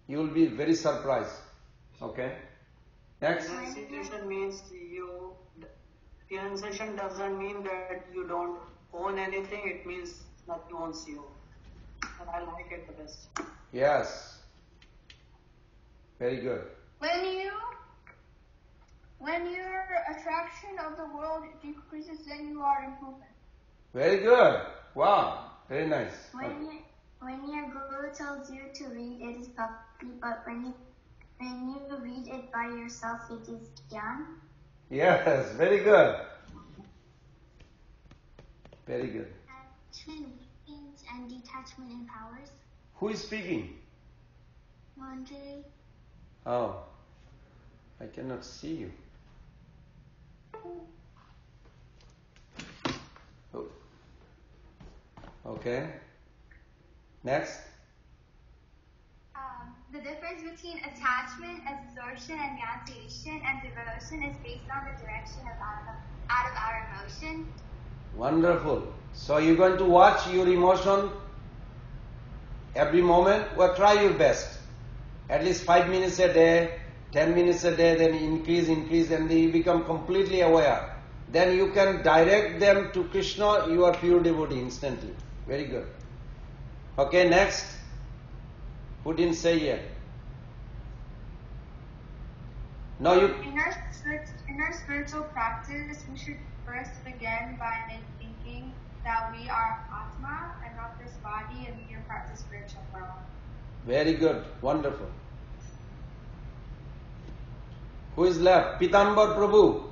You will be very surprised. Okay? Next. Renunciation means renunciation doesn't mean that you don't own anything. It means nothing owns you. And I like it the best. Yes. Very good. When your attraction of the world decreases, then you are improving. Very good. Wow. Very nice. When your guru tells you to read, it is bhakti, but when you read it by yourself, it is jnana. Yes. Very good. Very good. Attachment weakens and detachment empowers. Who is speaking? Manjari. Oh. I cannot see you. Oh. Okay. Next. The difference between attachment, absorption, and renunciation and devotion is based on the direction out of our emotion. Wonderful. So you're going to watch your emotion every moment. Well, try your best. At least 5 minutes a day, 10 minutes a day, then increase, and then you become completely aware. Then you can direct them to Krishna, you are pure devotee instantly. Very good. Okay, next. Who didn't say yet? No, you... In our spiritual practice, we should first begin by thinking that we are Atma and not this body, and we are practicing spiritual world. Very good. Wonderful. Who is left? Pitambar Prabhu.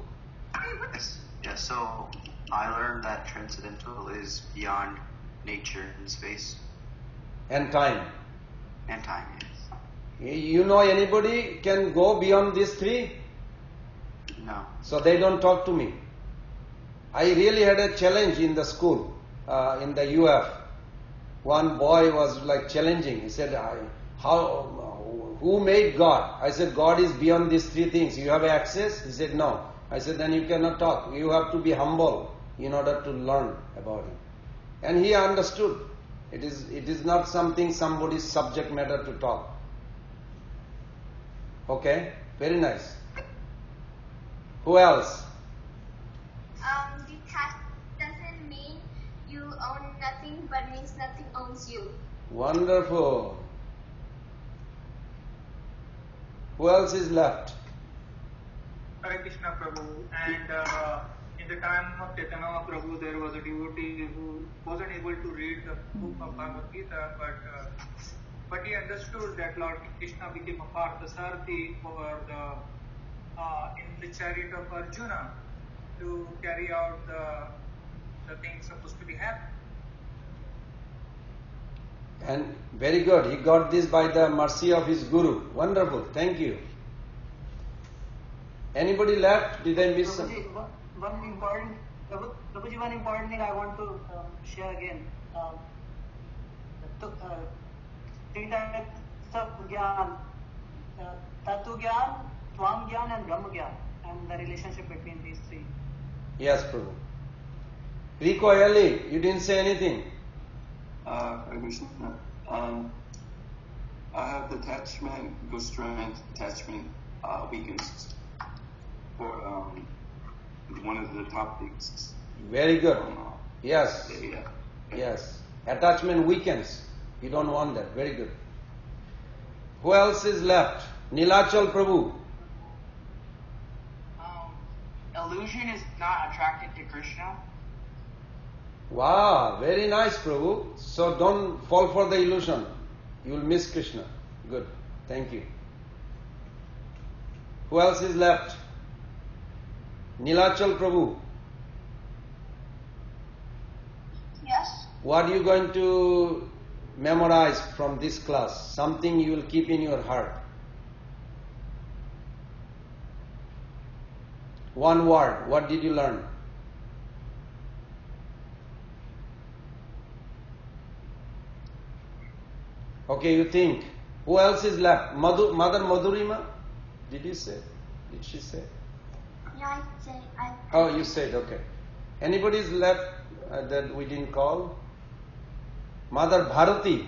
Yes, so I learned that transcendental is beyond nature and space. And time. And time, yes. You know anybody can go beyond these three? No. So they don't talk to me. I really had a challenge in the school, in the UF. One boy was like challenging. He said, who made God? I said, God is beyond these three things. You have access? He said, no. I said, then you cannot talk. You have to be humble in order to learn about it. And he understood. It is not something somebody's subject matter to talk. Okay? Very nice. Who else? Detached doesn't mean you own nothing, but means nothing owns you. Wonderful. Who else is left? Hare Krishna Prabhu. And in the time of Chaitanya Prabhu, there was a devotee who wasn't able to read the book of Bhagavad Gita, but he understood that Lord Krishna became a Parthasarathi for in the chariot of Arjuna to carry out the things supposed to be happening. And very good. He got this by the mercy of his Guru. Wonderful. Thank you. Anybody left? Did I miss some? One important thing I want to share again. Three types of Gyan. Tattva Gyan, Swam Gyan and Brahma Gyan. And the relationship between these three. Yes, Prabhu. Rico Ali, you didn't say anything. Hare Krishna. I have detachment, good strength, attachment weakens for one of the topics. Very good. Yes. Yeah. Yes. Attachment weakens. You don't want that. Very good. Who else is left? Nilachal Prabhu. Illusion is not attracted to Krishna. Wow, very nice, Prabhu. So don't fall for the illusion. You will miss Krishna. Good. Thank you. Who else is left? Nilachal Prabhu. Yes. What are you going to memorize from this class? Something you will keep in your heart. One word. What did you learn? Okay, you think. Who else is left? Mother Madhurima? Did you say? Did she say? Yeah, I Oh, you said, okay. Anybody is left that we didn't call? Mother Bharati.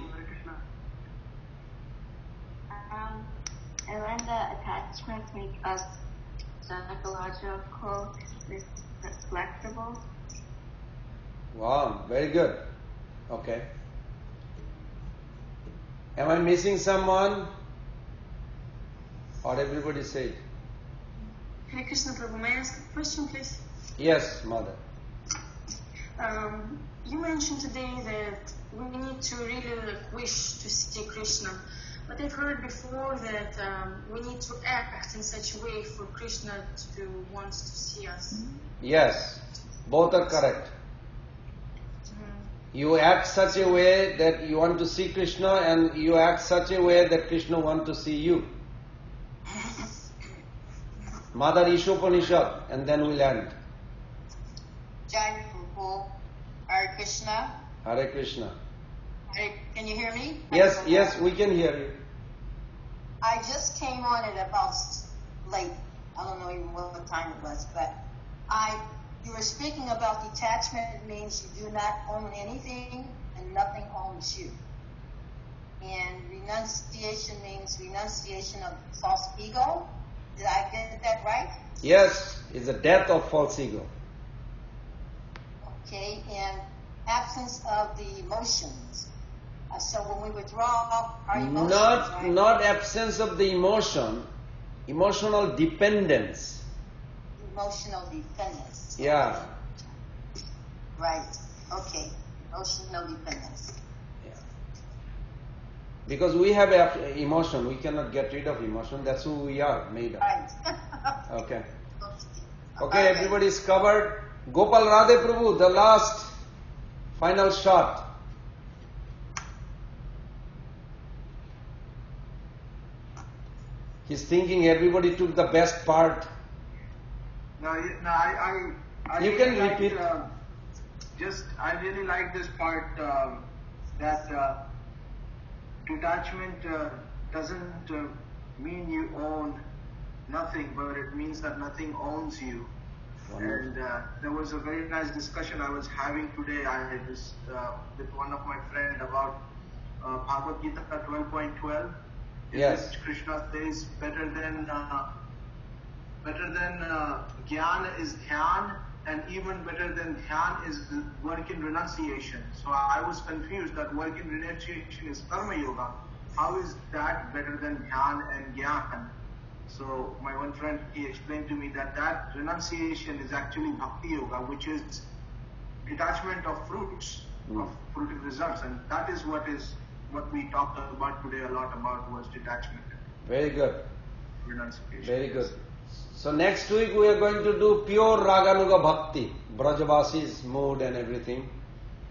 I learned that attachments make us psychological, flexible. Wow, very good. Okay. Am I missing someone? Or everybody said? Hare Krishna Prabhu, may I ask a question, please? Yes, Mother. You mentioned today that we need to really wish to see Krishna. But I've heard before that we need to act in such a way for Krishna to want to see us. Yes, both are correct. You act such a way that you want to see Krishna, and you act such a way that Krishna wants to see you. Mother Ishopanishad, and then we'll end. Jai Prabhu, Hare Krishna. Hare Krishna. Can you hear me? Yes, we can hear you. I just came on at about late. I don't know even what time it was, but you were speaking about detachment. It means you do not own anything and nothing owns you. And renunciation means renunciation of false ego. Did I get that right? Yes, it's the death of false ego. Okay, and absence of the emotions. So when we withdraw our emotions, right? Not absence of the emotion, emotional dependence. Emotional dependence. Yeah. Right. Okay. Emotional dependence. Yeah. Because we have emotion, we cannot get rid of emotion. That's who we are made of. Right. Okay. Okay, everybody is covered. Gopal Radhe Prabhu, the last final shot. He's thinking everybody took the best part. I You really can liked, repeat. I really like this part that detachment doesn't mean you own nothing, but it means that nothing owns you. Wonderful. And there was a very nice discussion I was having today. I was with one of my friends about Bhagavad Gita 12.12. Yes. Krishna says better than Gyan is Dhyan, and even better than Dhyan is work in renunciation. So I was confused that work in renunciation is Karma Yoga. How is that better than Dhyan and Gyan? So my one friend, he explained to me that renunciation is actually Bhakti Yoga, which is detachment of fruits, of fruited results, and that is what we talked about today a lot about was detachment. Very good. Renunciation. Very good. So next week we are going to do pure Raganuga Bhakti, Brajavasi's mood and everything.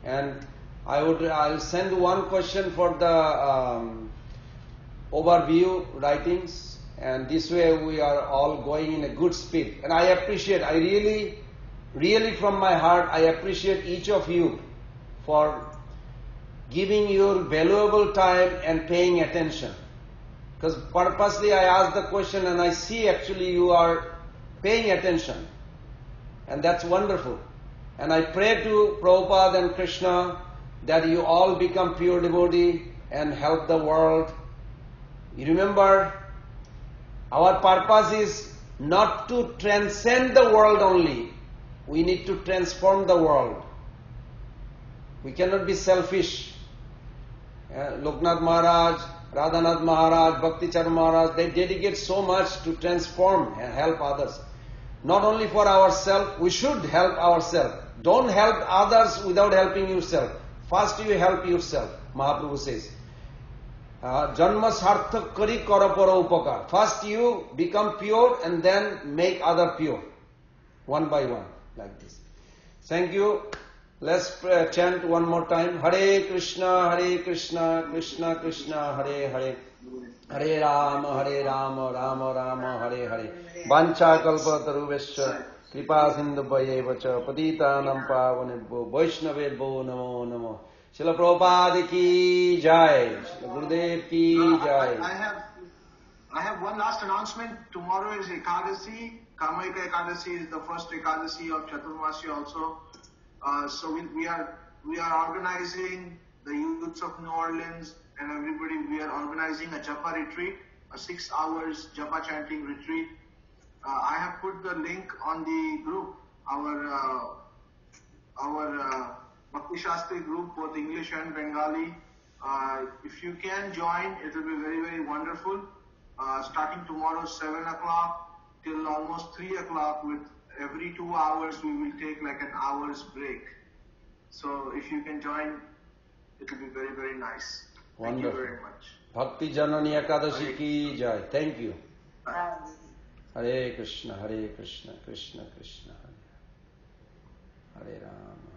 And I'll send one question for the overview writings. And this way we are all going in a good speed. And I really from my heart, I appreciate each of you for giving your valuable time and paying attention. Because purposely I asked the question and I see actually you are paying attention. And that's wonderful. And I pray to Prabhupada and Krishna that you all become pure devotee and help the world. You remember, our purpose is not to transcend the world only. We need to transform the world. We cannot be selfish. Loknath Maharaj, Radhanath Maharaj, Bhakti Charan Maharaj, they dedicate so much to transform and help others. Not only for ourselves, we should help ourselves. Don't help others without helping yourself. First you help yourself, Mahaprabhu says. Janma sarthak kari kara para upakar. First you become pure and then make other pure. One by one, like this. Thank you. Let's chant one more time. Hare Krishna, Krishna Krishna, Hare Hare. Hare Rama, Rama Rama, Hare Hare. Vancha kalpa taruvescha, kripa sindhu vayevacha, patitanam pavanebho, vaishnavebho namo namo. Srila Prabhupada ki jai, Srila Gurudev ki jai. I have one last announcement. Tomorrow is Ekadasi. Kamaika Ekadasi is the first Ekadasi of Chaturmasi also. So we are organizing, the youths of New Orleans and everybody, we are organizing a Japa retreat, a 6 hours Japa chanting retreat. I have put the link on the group, our Bhakti Shastri group, both English and Bengali. If you can join, it will be very, very wonderful. Starting tomorrow 7 o'clock till almost 3 o'clock, with every 2 hours we will take like an hour's break. So if you can join, it will be very, very nice. Wonderful. Thank you very much. Bhakti Janani Ekadashi ki jai. Thank you. Hare Krishna, Krishna Krishna, Hare Hare Rama.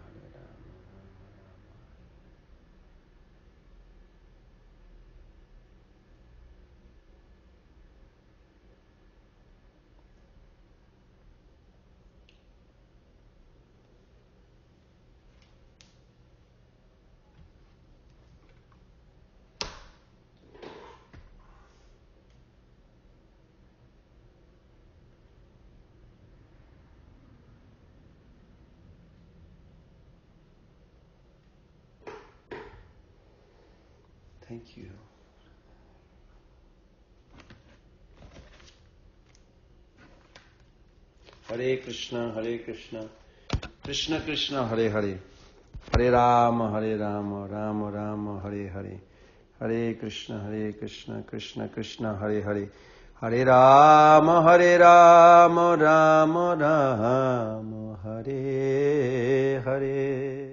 Thank you. Hare Krishna, Krishna Krishna, Hare Hare. Hare Rama, Rama Rama, Hare Hare. Hare Krishna, Krishna Krishna, Hare Hare. Hare Rama, Rama Rama, Hare Hare.